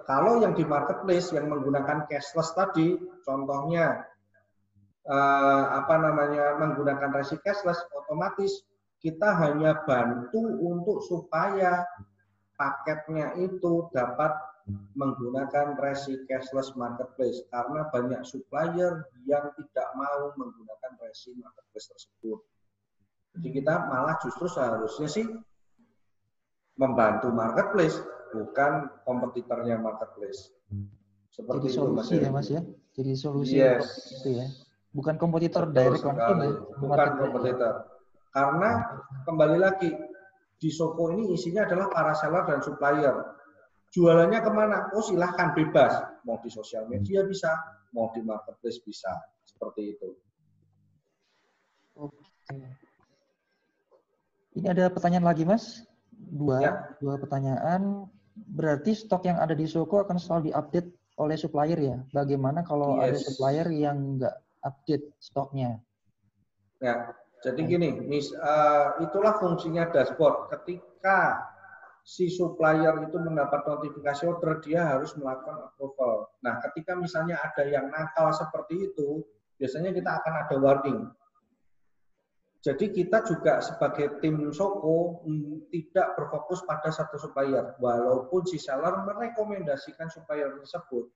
Kalau yang di marketplace yang menggunakan cashless tadi, contohnya menggunakan resi cashless, otomatis kita hanya bantu untuk supaya paketnya itu dapat menggunakan resi cashless marketplace karena banyak supplier yang tidak mau menggunakan resi marketplace tersebut. Jadi kita malah justru seharusnya sih membantu marketplace, bukan kompetitornya marketplace. Seperti jadi solusi itu, ya Mas ya. Jadi solusi yes. itu ya. Bukan kompetitor Betul direct sekali. langsung ya. Bukan kompetitor. Karena kembali lagi di Soko ini isinya adalah para seller dan supplier. Jualannya kemana? Oh silahkan bebas. Mau di sosial media bisa, mau di marketplace bisa. Seperti itu. Oke. Ini ada pertanyaan lagi Mas. Dua pertanyaan. Berarti stok yang ada di Soko akan selalu diupdate oleh supplier ya? Bagaimana kalau ada supplier yang nggak update stoknya? Ya, jadi gini, itulah fungsinya dashboard. Ketika si supplier itu mendapat notifikasi order, dia harus melakukan approval. Nah, ketika misalnya ada yang nakal seperti itu, biasanya kita akan ada warning. Jadi kita juga sebagai tim Soko tidak berfokus pada satu supplier. Walaupun si seller merekomendasikan supplier tersebut,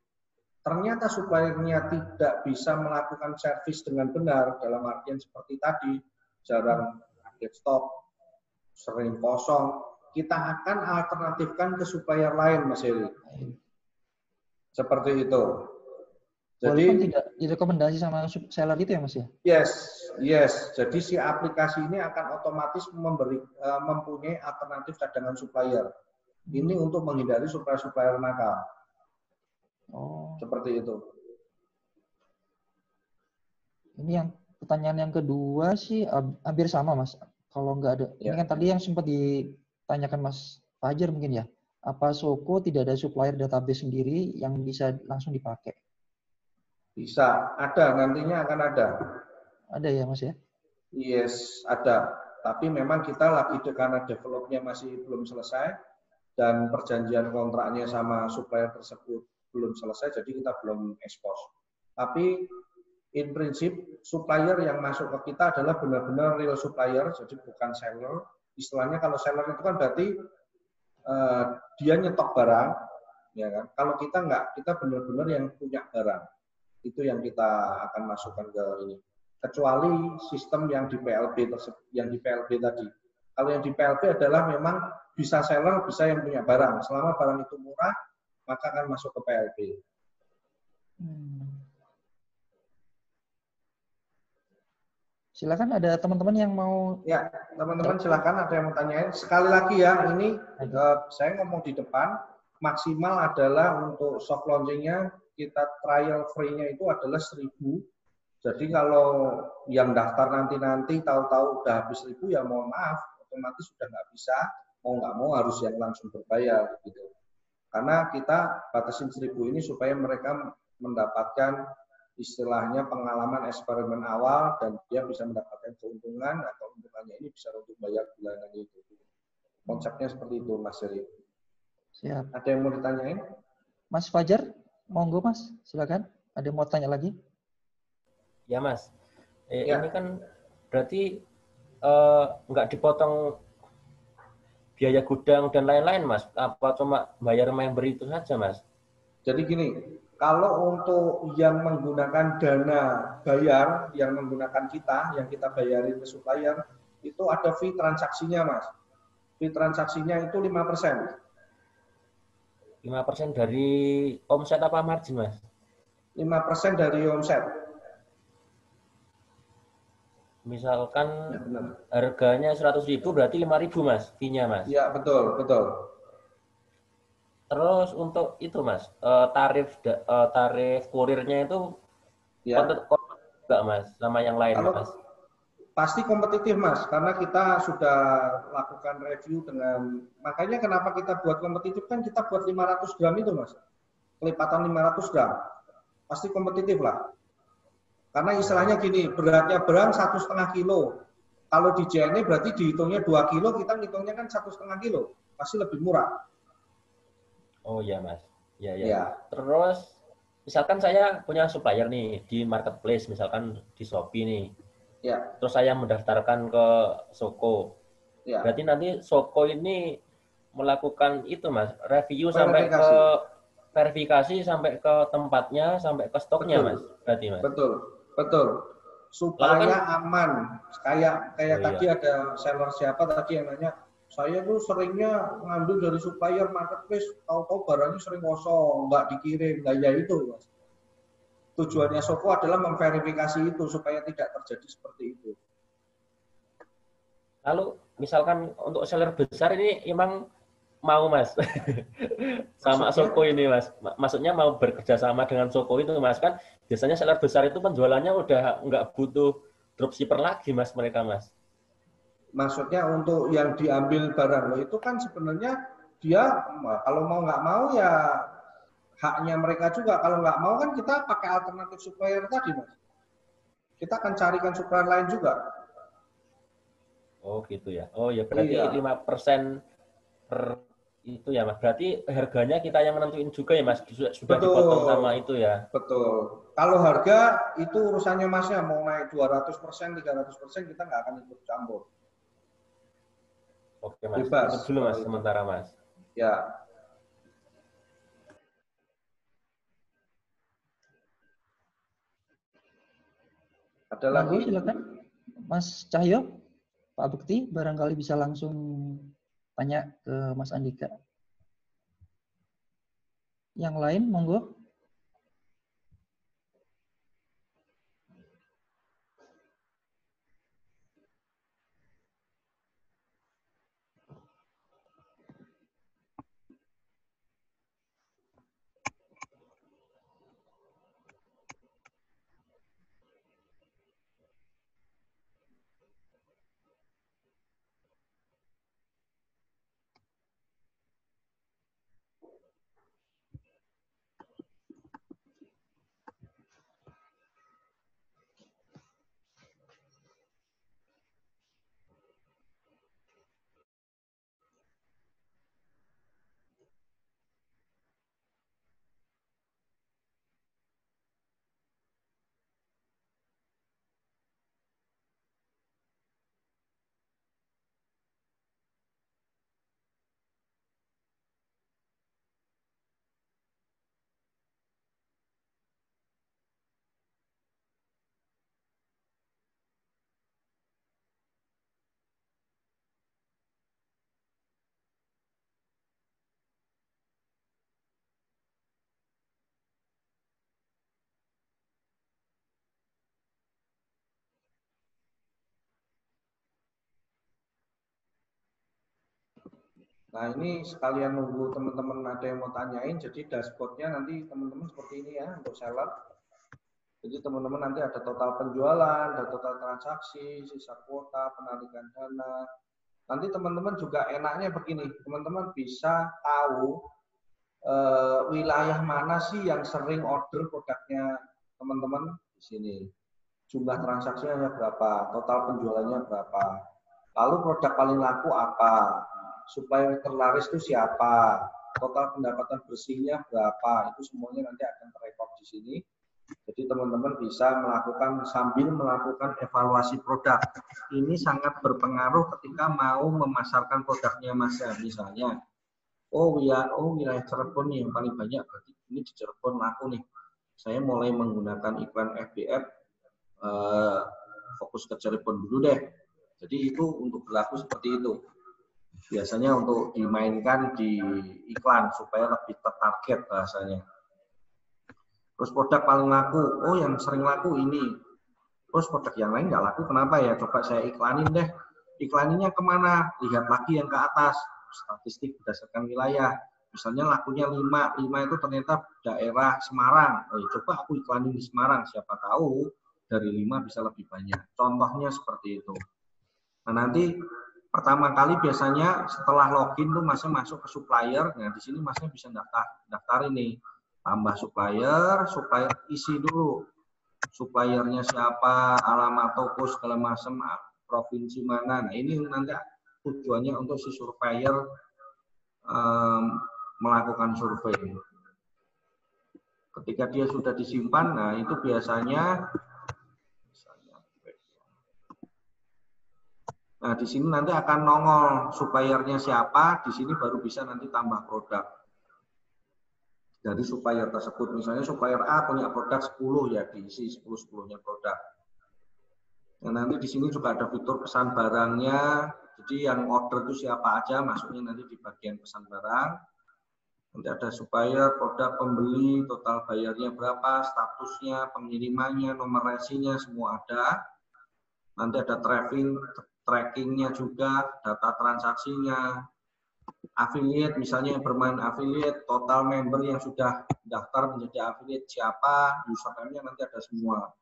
ternyata suppliernya tidak bisa melakukan servis dengan benar, dalam artian seperti tadi, jarang update stok, sering kosong, kita akan alternatifkan ke supplier lain, Mas Heri. Seperti itu. Jadi walaupun tidak direkomendasi sama seller itu ya Mas ya? Yes. Jadi si aplikasi ini akan otomatis mempunyai alternatif cadangan supplier. Ini untuk menghindari supplier nakal. Oh. Seperti itu. Ini yang pertanyaan yang kedua sih hampir sama Mas. Kalau nggak ada, ini kan tadi yang sempat ditanyakan Mas Fajar mungkin ya. Apa Soko tidak ada supplier database sendiri yang bisa langsung dipakai? Bisa, ada, nantinya akan ada. Ada ya Mas ya? Yes, ada. Tapi memang kita lagi karena developnya masih belum selesai dan perjanjian kontraknya sama supplier tersebut belum selesai, jadi kita belum expose. Tapi in prinsip supplier yang masuk ke kita adalah benar-benar real supplier, jadi bukan seller. Istilahnya kalau seller itu kan berarti dia nyetok barang, ya kan? Kalau kita enggak, kita benar-benar yang punya barang. Itu yang kita akan masukkan ke ini. Kecuali sistem yang di PLB tadi. Kalau yang di PLB adalah memang bisa seller, bisa yang punya barang. Selama barang itu murah, maka akan masuk ke PLB. Silakan, ada teman-teman yang mau. Ya, teman-teman silakan, ada yang mau tanyain. Sekali lagi ya, ini saya ngomong di depan, maksimal adalah untuk soft launching-nya, kita trial free-nya itu adalah 1.000. Jadi kalau yang daftar nanti tahu-tahu udah habis 1.000, ya mohon maaf, otomatis sudah nggak bisa, mau nggak mau harus yang langsung berbayar gitu. Karena kita batasin 1.000 ini supaya mereka mendapatkan istilahnya pengalaman eksperimen awal dan dia bisa mendapatkan keuntungan atau keuntungannya ini bisa untuk bayar bulanan itu. Konsepnya seperti itu, Mas Heri. Siap. Ada yang mau ditanyain? Mas Fajar, monggo Mas, silakan. Ada yang mau tanya lagi? Ya Mas, Ya. Ini kan berarti nggak dipotong biaya gudang dan lain-lain Mas? Apa cuma bayar member itu saja Mas? Jadi gini, kalau untuk yang menggunakan dana bayar, yang menggunakan kita, yang kita bayarin ke supplier, itu ada fee transaksinya Mas. Fee transaksinya itu 5%. 5% dari omset apa margin Mas? 5% dari omset. Misalkan Ya, benar. harganya 100.000 berarti 5.000 Mas, fee-nya Mas. Iya, betul. Terus untuk itu Mas, tarif kurirnya itu Ya. enggak Mas sama yang lain Mas? Pasti kompetitif Mas, karena kita sudah lakukan review dengan, makanya kenapa kita buat kompetitif kan kita buat 500 gram itu Mas, kelipatan 500 gram, pasti kompetitif lah. Karena istilahnya gini, beratnya barang 1,5 kilo. Kalau di JNE berarti dihitungnya 2 kilo, kita ngitungnya kan 1,5 kilo. Pasti lebih murah. Oh iya Mas. Ya. Terus misalkan saya punya supplier nih di marketplace, misalkan di Shopee nih. Ya. Terus saya mendaftarkan ke Soko. Ya. Berarti nanti Soko ini melakukan itu Mas, review sampai ke verifikasi sampai ke tempatnya, sampai ke stoknya. Betul. Mas. Berarti Mas. Betul. Supaya aman. Kayak tadi ada seller siapa tadi yang nanya, saya tuh seringnya ngambil dari supplier marketplace, tahu-tahu barangnya sering kosong, nggak dikirim. Nah ya itu, Mas. Tujuannya Soko adalah memverifikasi itu supaya tidak terjadi seperti itu. Lalu misalkan untuk seller besar ini emang mau Mas sama Soko ini Mas, maksudnya mau bekerja sama dengan Soko itu Mas, kan biasanya seller besar itu penjualannya udah nggak butuh dropshipper lagi Mas, mereka Mas. Maksudnya untuk yang diambil barang lo itu kan sebenarnya dia kalau mau nggak mau ya haknya mereka juga. Kalau nggak mau kan kita pakai alternatif supplier tadi Mas. Kita akan carikan supplier lain juga. Oh gitu ya. Oh ya berarti 5% per itu ya Mas. Berarti harganya kita yang menentuin juga ya Mas. Sudah dipotong sama itu ya. Betul. Kalau harga itu urusannya Masnya mau naik 200%, 300% kita nggak akan ikut campur. Oke Mas, itu dulu Mas sementara Mas. Ya. Ada lagi? Silakan. Mas Cahyo, Pak Bekti, barangkali bisa langsung tanya ke Mas Andika. Yang lain, monggo. Nah ini sekalian nunggu teman-teman ada yang mau tanyain, jadi dashboardnya nanti teman-teman seperti ini ya untuk seller. Jadi teman-teman nanti ada total penjualan, ada total transaksi, sisa kuota, penarikan dana. Nanti teman-teman juga enaknya begini, teman-teman bisa tahu wilayah mana sih yang sering order produknya teman-teman di sini. Jumlah transaksinya berapa, total penjualannya berapa, lalu produk paling laku apa, supplier terlaris itu siapa, total pendapatan bersihnya berapa, itu semuanya nanti akan terrekod di sini. Jadi teman-teman bisa melakukan sambil melakukan evaluasi produk. Ini sangat berpengaruh ketika mau memasarkan produknya Mas. Misalnya, wilayah Cirebon nih yang paling banyak, berarti ini di Cirebon laku nih. Saya mulai menggunakan iklan FBF, fokus ke Cirebon dulu deh. Jadi itu untuk berlaku seperti itu. Biasanya untuk dimainkan di iklan supaya lebih tertarget bahasanya. Terus produk paling laku, yang sering laku ini. Terus produk yang lain nggak laku, kenapa ya? Coba saya iklanin deh. Iklaninnya kemana? Lihat lagi yang ke atas, statistik berdasarkan wilayah. Misalnya lakunya 5 itu ternyata daerah Semarang. Coba aku iklanin di Semarang, siapa tahu dari 5 bisa lebih banyak. Contohnya seperti itu. Nah nanti pertama kali biasanya setelah login tuh Masnya masuk ke supplier. Nah di sini Masnya bisa daftar ini. Tambah supplier isi dulu. suppliernya siapa, alamat toko segala macam, provinsi mana. Nah, ini nanti tujuannya untuk si surveyor melakukan survei. Ketika dia sudah disimpan, nah itu biasanya, nah di sini nanti akan nongol suppliernya siapa, di sini baru bisa nanti tambah produk dari supplier tersebut. Misalnya supplier A punya produk 10, ya diisi 10-10-nya produk. Nah, nanti di sini juga ada fitur pesan barangnya, jadi yang order itu siapa aja, masuknya nanti di bagian pesan barang. Nanti ada supplier, produk, pembeli, total bayarnya berapa, statusnya, pengirimannya, nomor resinya, semua ada. Nanti ada trackingnya juga, data transaksinya, affiliate, misalnya yang bermain affiliate, total member yang sudah daftar menjadi affiliate siapa, username-nya nanti ada semua.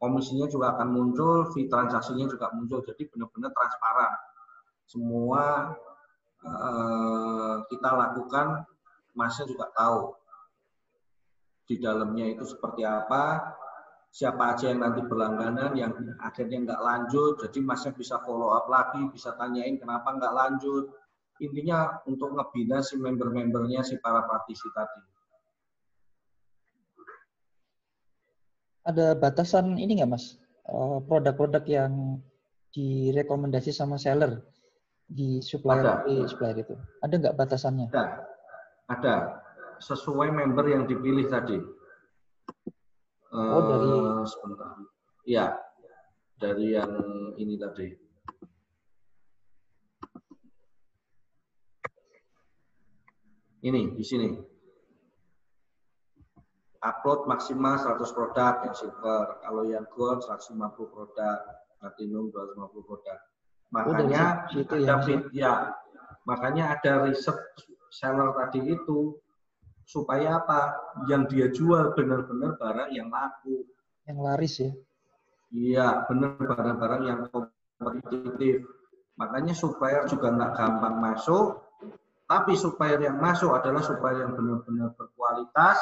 Komisinya juga akan muncul, fee transaksinya juga muncul, jadi benar-benar transparan. Semua kita lakukan, Masnya juga tahu di dalamnya itu seperti apa, siapa aja yang nanti berlangganan, yang akhirnya nggak lanjut, jadi Masnya bisa follow up lagi, bisa tanyain kenapa nggak lanjut. Intinya untuk ngebina si member-membernya, si para praktisi tadi. Ada batasan ini nggak, Mas? Produk-produk yang direkomendasi sama seller di supplier itu. Ada nggak batasannya? Ada. Sesuai member yang dipilih tadi. Dari sebentar. Ya, dari yang ini tadi. Ini di sini. Upload maksimal 100 produk yang silver. Kalau yang gold 150 produk, platinum 250 produk. Makanya makanya ada riset seller tadi itu supaya apa? Yang dia jual benar-benar barang yang laku, yang laris ya. Iya, benar, barang-barang yang kompetitif. Makanya supplier juga nggak gampang masuk, tapi supplier yang masuk adalah supplier yang benar-benar berkualitas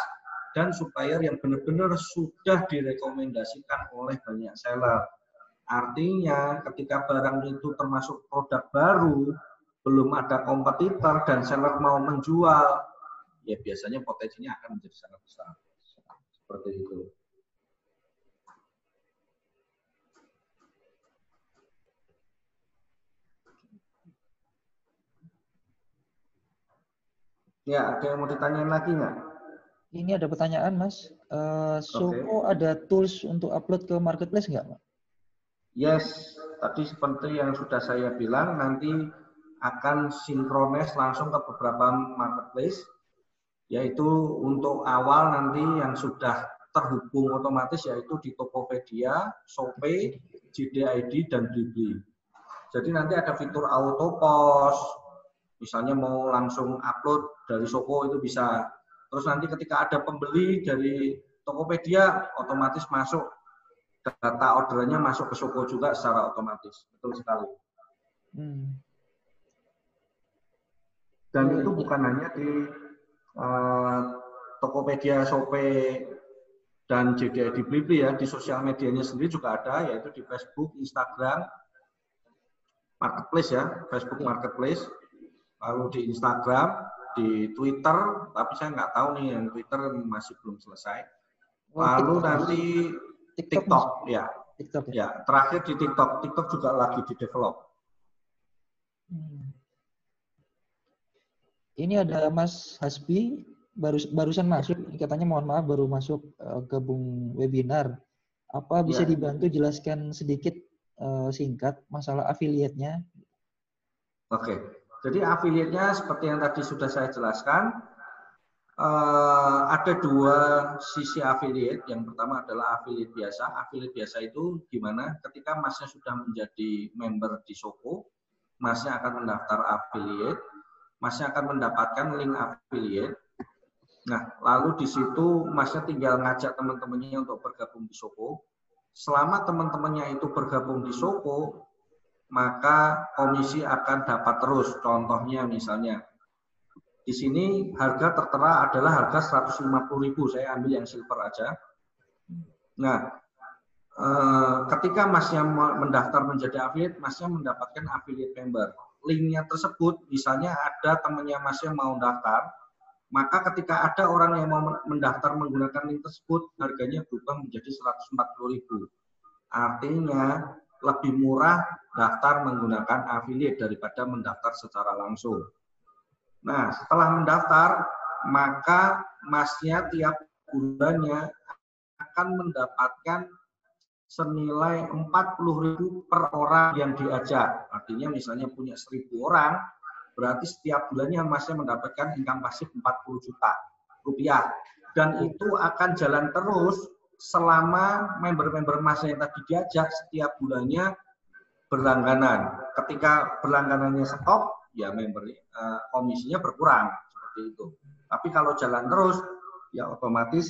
dan supplier yang benar-benar sudah direkomendasikan oleh banyak seller. Artinya ketika barang itu termasuk produk baru, belum ada kompetitor dan seller mau menjual, ya biasanya potensinya akan menjadi sangat besar. Seperti itu. Ya, ada yang mau ditanyain lagi nggak? Ini ada pertanyaan, Mas. Soko ada tools untuk upload ke marketplace nggak, Pak? Yes, tadi seperti yang sudah saya bilang, nanti akan sinkronis langsung ke beberapa marketplace, yaitu untuk awal nanti yang sudah terhubung otomatis yaitu di Tokopedia, Shopee, JD.id, dan Blibli. Jadi nanti ada fitur auto post, misalnya mau langsung upload dari Soko itu bisa. Terus nanti ketika ada pembeli dari Tokopedia, otomatis masuk data orderannya masuk ke Soko juga secara otomatis. Betul sekali. Dan itu bukan hanya di Tokopedia, Shopee, dan JD.id, Blibli ya, di sosial medianya sendiri juga ada, yaitu di Facebook, Instagram, Marketplace ya, Facebook Marketplace, lalu di Instagram, di Twitter, tapi saya nggak tahu nih yang Twitter masih belum selesai. Lalu nanti TikTok ya. TikTok ya. Ya, terakhir di TikTok. TikTok juga lagi di develop. Ini ada Mas Hasbi barusan masuk, katanya mohon maaf baru masuk gabung webinar. Apa bisa dibantu jelaskan sedikit singkat masalah affiliate-nya? Oke. Jadi affiliate-nya seperti yang tadi sudah saya jelaskan, ada dua sisi affiliate. Yang pertama adalah affiliate biasa. Affiliate biasa itu gimana? Ketika Masnya sudah menjadi member di Soko, Masnya akan mendaftar affiliate, Masnya akan mendapatkan link affiliate. Nah, lalu di situ Masnya tinggal ngajak teman-temannya untuk bergabung di Soko. Selama teman-temannya itu bergabung di Soko, maka komisi akan dapat terus. Contohnya misalnya, di sini harga tertera adalah harga 150.000. Saya ambil yang silver aja. Nah, ketika Masnya mendaftar menjadi affiliate, Masnya mendapatkan affiliate member. Linknya tersebut, misalnya ada temannya Masnya mau daftar, maka ketika ada orang yang mau mendaftar menggunakan link tersebut, harganya berubah menjadi 140.000. Artinya lebih murah daftar menggunakan affiliate daripada mendaftar secara langsung. Nah, setelah mendaftar, maka Masnya tiap bulannya akan mendapatkan senilai 40.000 per orang yang diajak. Artinya misalnya punya 1.000 orang, berarti setiap bulannya Masnya mendapatkan income pasif 40 juta rupiah. Dan itu akan jalan terus selama member-member Masnya yang tadi diajak setiap bulannya berlangganan. Ketika berlangganannya stop, ya member komisinya berkurang seperti itu. Tapi kalau jalan terus, ya otomatis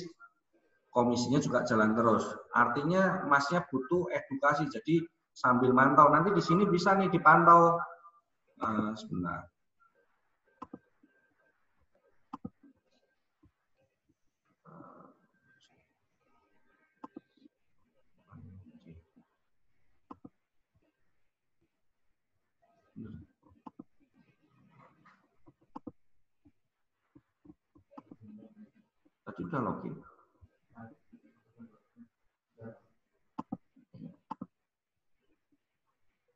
komisinya juga jalan terus. Artinya Masnya butuh edukasi. Jadi sambil mantau. Nanti di sini bisa nih dipantau. Sebentar. Tadi udah login.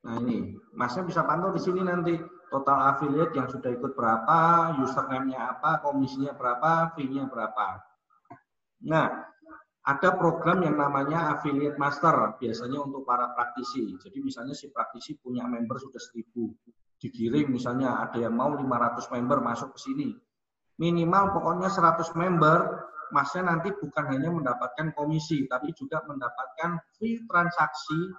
Nah ini, Masnya bisa pantau di sini nanti total affiliate yang sudah ikut berapa, username-nya apa, komisinya berapa, fee-nya berapa. Nah, ada program yang namanya affiliate master, biasanya untuk para praktisi. Jadi misalnya si praktisi punya member sudah 1.000, digiring misalnya ada yang mau 500 member masuk ke sini. Minimal pokoknya 100 member, Masnya nanti bukan hanya mendapatkan komisi, tapi juga mendapatkan free transaksi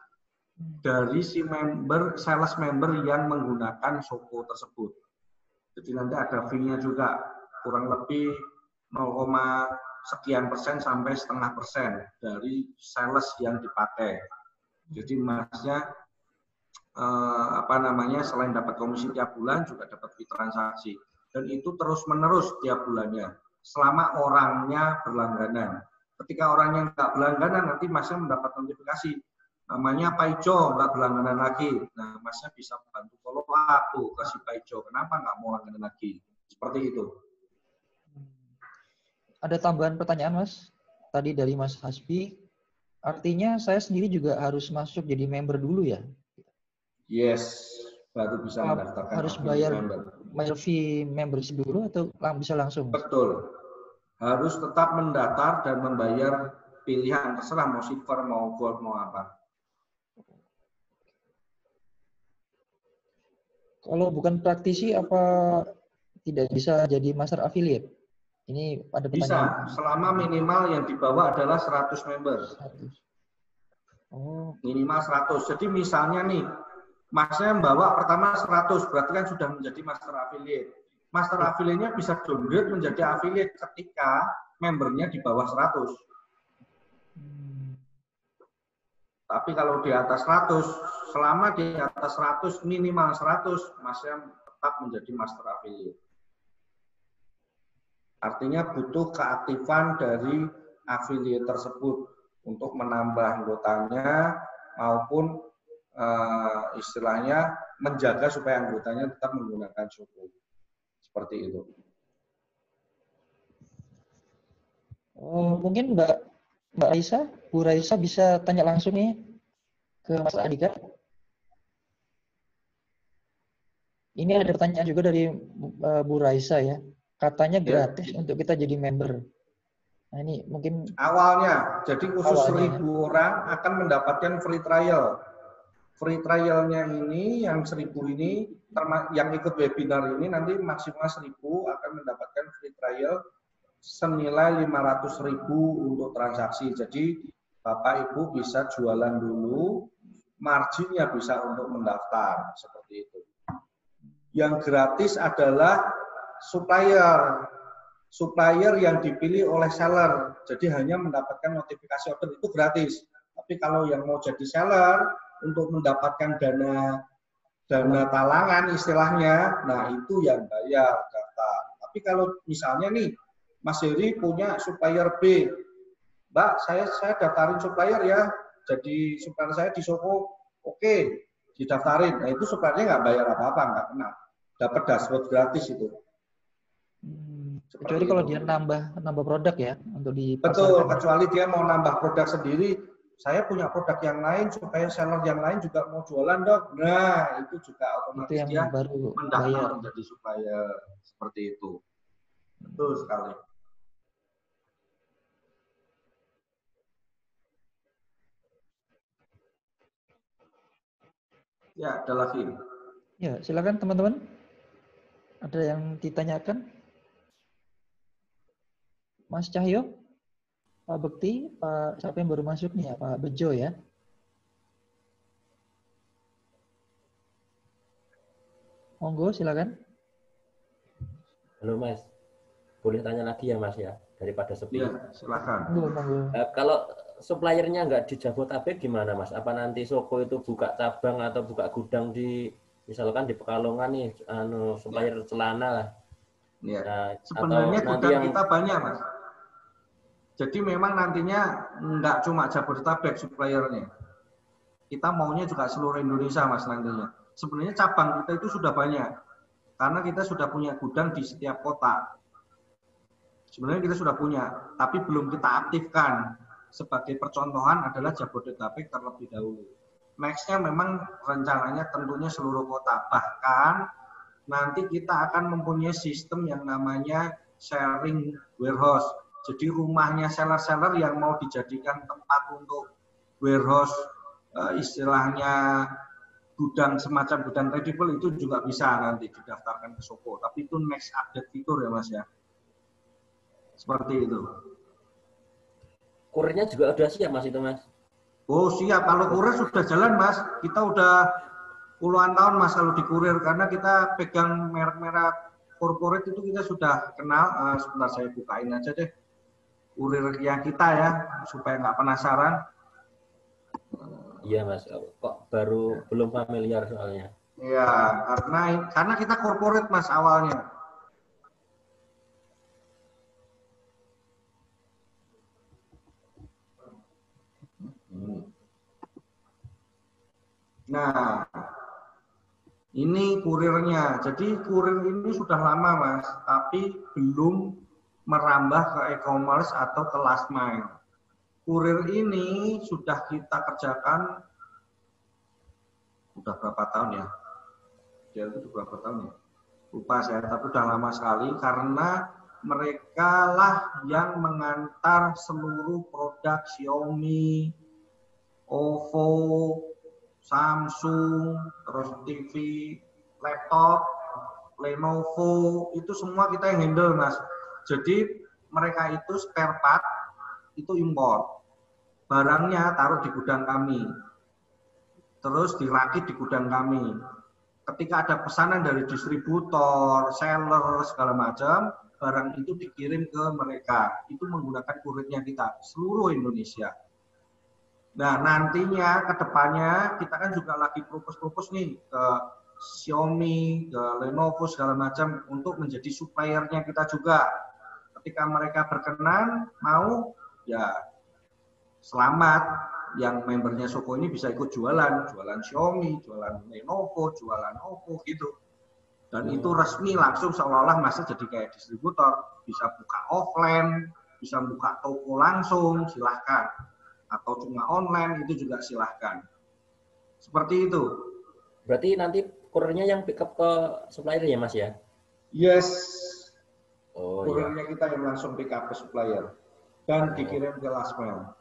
dari si member, sales member yang menggunakan Shoko tersebut. Jadi nanti ada fee-nya juga, kurang lebih 0, sekian persen sampai setengah persen dari sales yang dipakai. Jadi Masnya selain dapat komisi tiap bulan juga dapat fee transaksi. Dan itu terus-menerus tiap bulannya, selama orangnya berlangganan. Ketika orangnya nggak berlangganan, nanti Masnya mendapat notifikasi, namanya Pak Ijo, nggak berlangganan lagi. Nah, Masnya bisa bantu follow up tuh, kasih Pak Ijo, kenapa nggak mau langganan lagi? Seperti itu. Ada tambahan pertanyaan, Mas. Tadi dari Mas Hasbi, artinya saya sendiri juga harus masuk jadi member dulu ya? Yes, baru bisa mendaftarkan. Harus bayar fee membership dulu atau bisa langsung? Betul. Harus tetap mendaftar dan membayar pilihan, terserah mau silver, mau gold, mau apa. Kalau bukan praktisi, apa tidak bisa jadi master affiliate? Ini ada pertanyaan. Bisa, selama minimal yang dibawa adalah 100 member. 100. Oh. Minimal 100. Jadi misalnya nih, Masnya membawa pertama 100, berarti kan sudah menjadi master affiliate. Master affiliate-nya bisa downgrade menjadi affiliate ketika membernya di bawah 100. Tapi kalau di atas 100, selama di atas 100, minimal 100, Masnya tetap menjadi master affiliate. Artinya butuh keaktifan dari affiliate tersebut untuk menambah anggotanya maupun istilahnya menjaga supaya anggotanya tetap menggunakan Shoko. Seperti itu. Oh, mungkin Mbak Raisa, Bu Raisa bisa tanya langsung nih ke Mas Andika. Ini ada pertanyaan juga dari Bu Raisa ya. Katanya gratis untuk kita jadi member. Nah ini mungkin awalnya, jadi khusus 1.000 orang akan mendapatkan free trial. Free trialnya ini, yang 1.000 ini, yang ikut webinar ini nanti maksimal 1.000 akan mendapatkan free trial senilai 500.000 untuk transaksi. Jadi Bapak Ibu bisa jualan dulu, marginnya bisa untuk mendaftar seperti itu. Yang gratis adalah supplier. Supplier yang dipilih oleh seller. Jadi hanya mendapatkan notifikasi order itu gratis. Tapi kalau yang mau jadi seller untuk mendapatkan dana talangan istilahnya, nah itu yang bayar daftar. Tapi kalau misalnya nih Mas Heri punya supplier B, Mbak, saya daftarin supplier ya, jadi supplier saya di Soko, oke, didaftarin. Nah itu suppliernya nggak bayar apa-apa, nggak kena. Dapat dashboard gratis itu. Kecuali kalau dia nambah produk ya untuk dipasarkan. Betul, kecuali dia mau nambah produk sendiri. Saya punya produk yang lain supaya seller yang lain juga mau jualan dok. Nah itu juga otomatis itu dia yang baru mendaftar menjadi supplier seperti itu. Betul sekali. Ya, ada lagi. Ya, silakan teman-teman. Ada yang ditanyakan? Mas Cahyo, Pak Bekti, Pak siapa yang baru masuk nih ya, Pak Bejo ya? Monggo, silakan. Halo Mas, boleh tanya lagi ya Mas ya, daripada sepi. Iya, silakan. Monggo. Kalau suppliernya nggak di Jabodetabek gimana Mas? Apa nanti Soko itu buka cabang atau buka gudang di, misalkan di Pekalongan nih, supplier celana lah. Ya. Nah, sebenarnya gudang yang... kita banyak Mas. Jadi memang nantinya nggak cuma Jabodetabek suppliernya. Kita maunya juga seluruh Indonesia Mas nantinya. Sebenarnya cabang kita itu sudah banyak. Karena kita sudah punya gudang di setiap kota. Sebenarnya kita sudah punya, tapi belum kita aktifkan. Sebagai percontohan adalah Jabodetabek terlebih dahulu. Next-nya memang rencananya tentunya seluruh kota. Bahkan nanti kita akan mempunyai sistem yang namanya sharing warehouse. Jadi rumahnya seller-seller yang mau dijadikan tempat untuk warehouse, istilahnya gudang semacam gudang credible itu juga bisa nanti didaftarkan ke Soko. Tapi itu next update fitur ya Mas ya. Seperti itu. Kurirnya juga udah siap Mas itu Mas? Oh siap, kalau kurir sudah jalan Mas. Kita udah puluhan tahun Mas kalau di kurir karena kita pegang merek-merek corporate itu kita sudah kenal. Sebentar saya bukain aja deh kurir yang kita ya supaya nggak penasaran. Iya Mas, kok baru belum familiar soalnya. Iya, karena kita corporate Mas awalnya. Nah, ini kurirnya. Jadi kurir ini sudah lama Mas, tapi belum merambah ke e-commerce atau ke last mile. Kurir ini sudah kita kerjakan udah berapa tahun ya? Dia itu berapa tahun ya? Lupa saya, tapi udah lama sekali karena mereka lah yang mengantar seluruh produk Xiaomi, OVO, Samsung, terus TV, laptop, Lenovo, itu semua kita yang handle Mas. Jadi mereka itu spare part itu impor. Barangnya taruh di gudang kami. Terus dirakit di gudang kami. Ketika ada pesanan dari distributor, seller, segala macam, barang itu dikirim ke mereka. Itu menggunakan kurirnya kita, seluruh Indonesia. Nah, nantinya ke depannya kita kan juga lagi propose nih ke Xiaomi, ke Lenovo, segala macam untuk menjadi suppliernya kita juga. Ketika mereka berkenan, mau, ya selamat, yang membernya Soko ini bisa ikut jualan Xiaomi, jualan Lenovo, jualan Oppo gitu. Dan itu resmi langsung seolah-olah masa jadi kayak distributor, bisa buka offline, bisa buka toko langsung, silahkan. Atau cuma online itu juga silahkan. Seperti itu. Berarti nanti kurirnya yang pick up ke supplier ya Mas ya? Yes. Oh, kurirnya kita yang langsung pick up ke supplier dan dikirim ke last mile.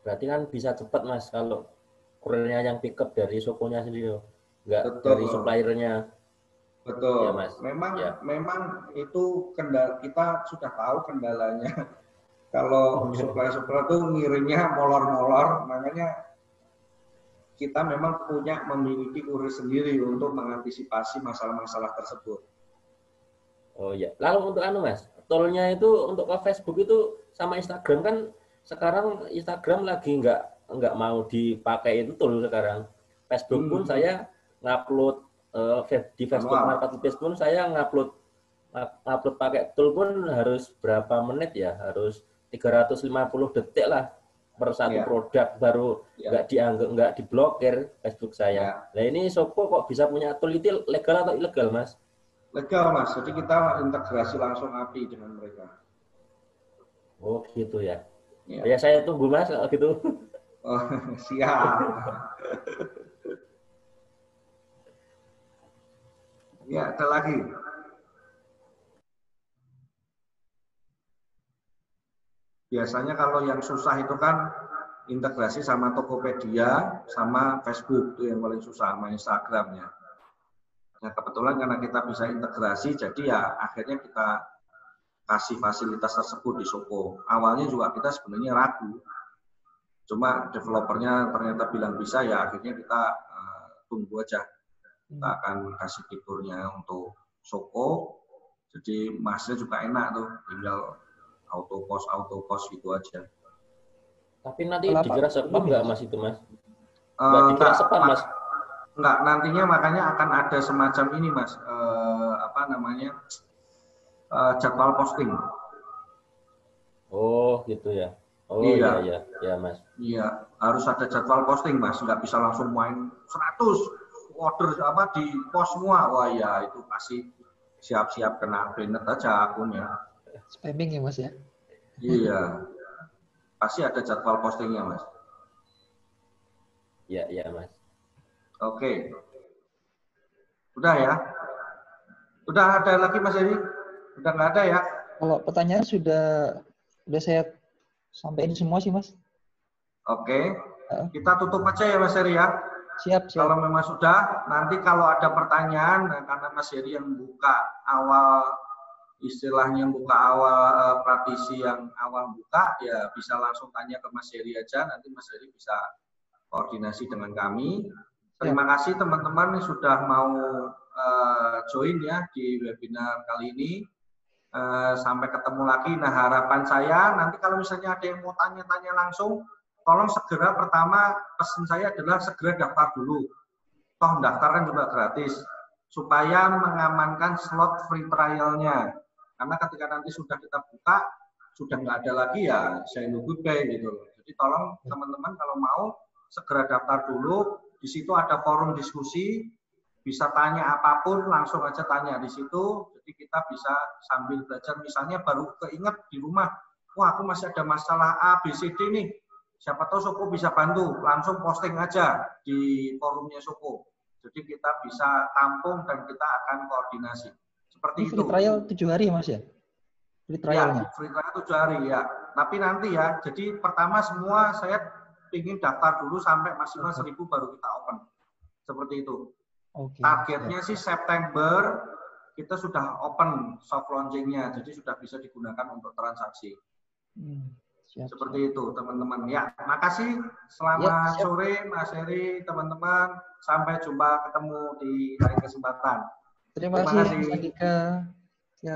Berarti kan bisa cepat Mas kalau kurirnya yang pick up dari Sokonya sendiri, nggak dari suppliernya. Betul. Ya, Mas. Memang itu kendala, kita sudah tahu kendalanya. Kalau supplier-supplier itu ngirimnya molor-molor, makanya kita memang memiliki kurir sendiri untuk mengantisipasi masalah-masalah tersebut. Oh iya. Lalu untuk Mas, toolnya itu untuk ke Facebook itu sama Instagram kan sekarang Instagram lagi nggak mau dipakai itu tool sekarang. Facebook pun saya ngupload di Facebook Marketplace pun saya ngupload pakai tool pun harus berapa menit ya? Harus 350 detik lah per satu produk baru nggak dianggap, nggak diblokir Facebook saya. Nah ini Shopee kok bisa punya tool itu legal atau ilegal, Mas? Legal, Mas. Jadi kita integrasi langsung API dengan mereka. Oh gitu ya. Ya saya tunggu Mas kalau gitu. Oh, siap. Ya, ada lagi. Biasanya kalau yang susah itu kan integrasi sama Tokopedia, sama Facebook, itu yang paling susah, sama Instagramnya. Nah, kebetulan karena kita bisa integrasi, jadi ya akhirnya kita kasih fasilitas tersebut di Shopee. Awalnya juga kita sebenarnya ragu, cuma developernya ternyata bilang bisa, ya akhirnya kita tunggu aja. Kita akan kasih fiturnya untuk Shopee, jadi masnya juga enak tuh, tinggal auto post gitu aja. Tapi nanti dikira spam nggak Mas itu Mas? Nggak dikira spam Mas? Nggak, nantinya makanya akan ada semacam ini Mas, jadwal posting. Oh gitu ya. Oh iya Mas. Iya, harus ada jadwal posting Mas, nggak bisa langsung main 100 order di post semua. Wah ya itu pasti siap-siap kena banned aja akunnya. Spamming ya Mas ya? Iya, pasti ada jadwal postingnya Mas. Iya Mas. Oke. Udah ya? Udah ada lagi Mas Eri? Udah nggak ada ya? Kalau pertanyaan sudah saya sampaikan semua sih Mas. Oke. Kita tutup aja ya Mas Eri ya? Siap. Kalau memang sudah, nanti kalau ada pertanyaan, karena Mas Eri yang buka awal, istilahnya buka awal praktisi yang awal buka, ya bisa langsung tanya ke Mas Eri aja, nanti Mas Eri bisa koordinasi dengan kami. Terima kasih teman-teman yang sudah mau join ya di webinar kali ini. Sampai ketemu lagi. Nah, harapan saya nanti kalau misalnya ada yang mau tanya-tanya langsung, tolong segera, pertama pesan saya adalah segera daftar dulu. Toh daftar kan juga gratis, supaya mengamankan slot free trial-nya. Karena ketika nanti sudah kita buka, sudah nggak ada lagi ya saya goodbye gitu. Jadi tolong teman-teman kalau mau segera daftar dulu. Di situ ada forum diskusi, bisa tanya apapun, langsung aja tanya di situ. Jadi kita bisa sambil belajar, misalnya baru keinget di rumah, wah aku masih ada masalah A, B, C, D nih. Siapa tahu Shopee bisa bantu, langsung posting aja di forumnya Shopee. Jadi kita bisa tampung dan kita akan koordinasi. Seperti itu. Free trial 7 hari Mas ya? Free trialnya? Ya, free trial 7 hari ya. Tapi nanti ya, jadi pertama semua saya ingin daftar dulu sampai maksimal 1000 baru kita open. Seperti itu. Okay. Targetnya sih September kita sudah open soft launching-nya, jadi sudah bisa digunakan untuk transaksi. Seperti itu teman-teman. Ya, makasih. Selamat sore Mas Heri, teman-teman. Sampai jumpa ketemu di lain kesempatan. Terima kasih Mas Andika. Ya.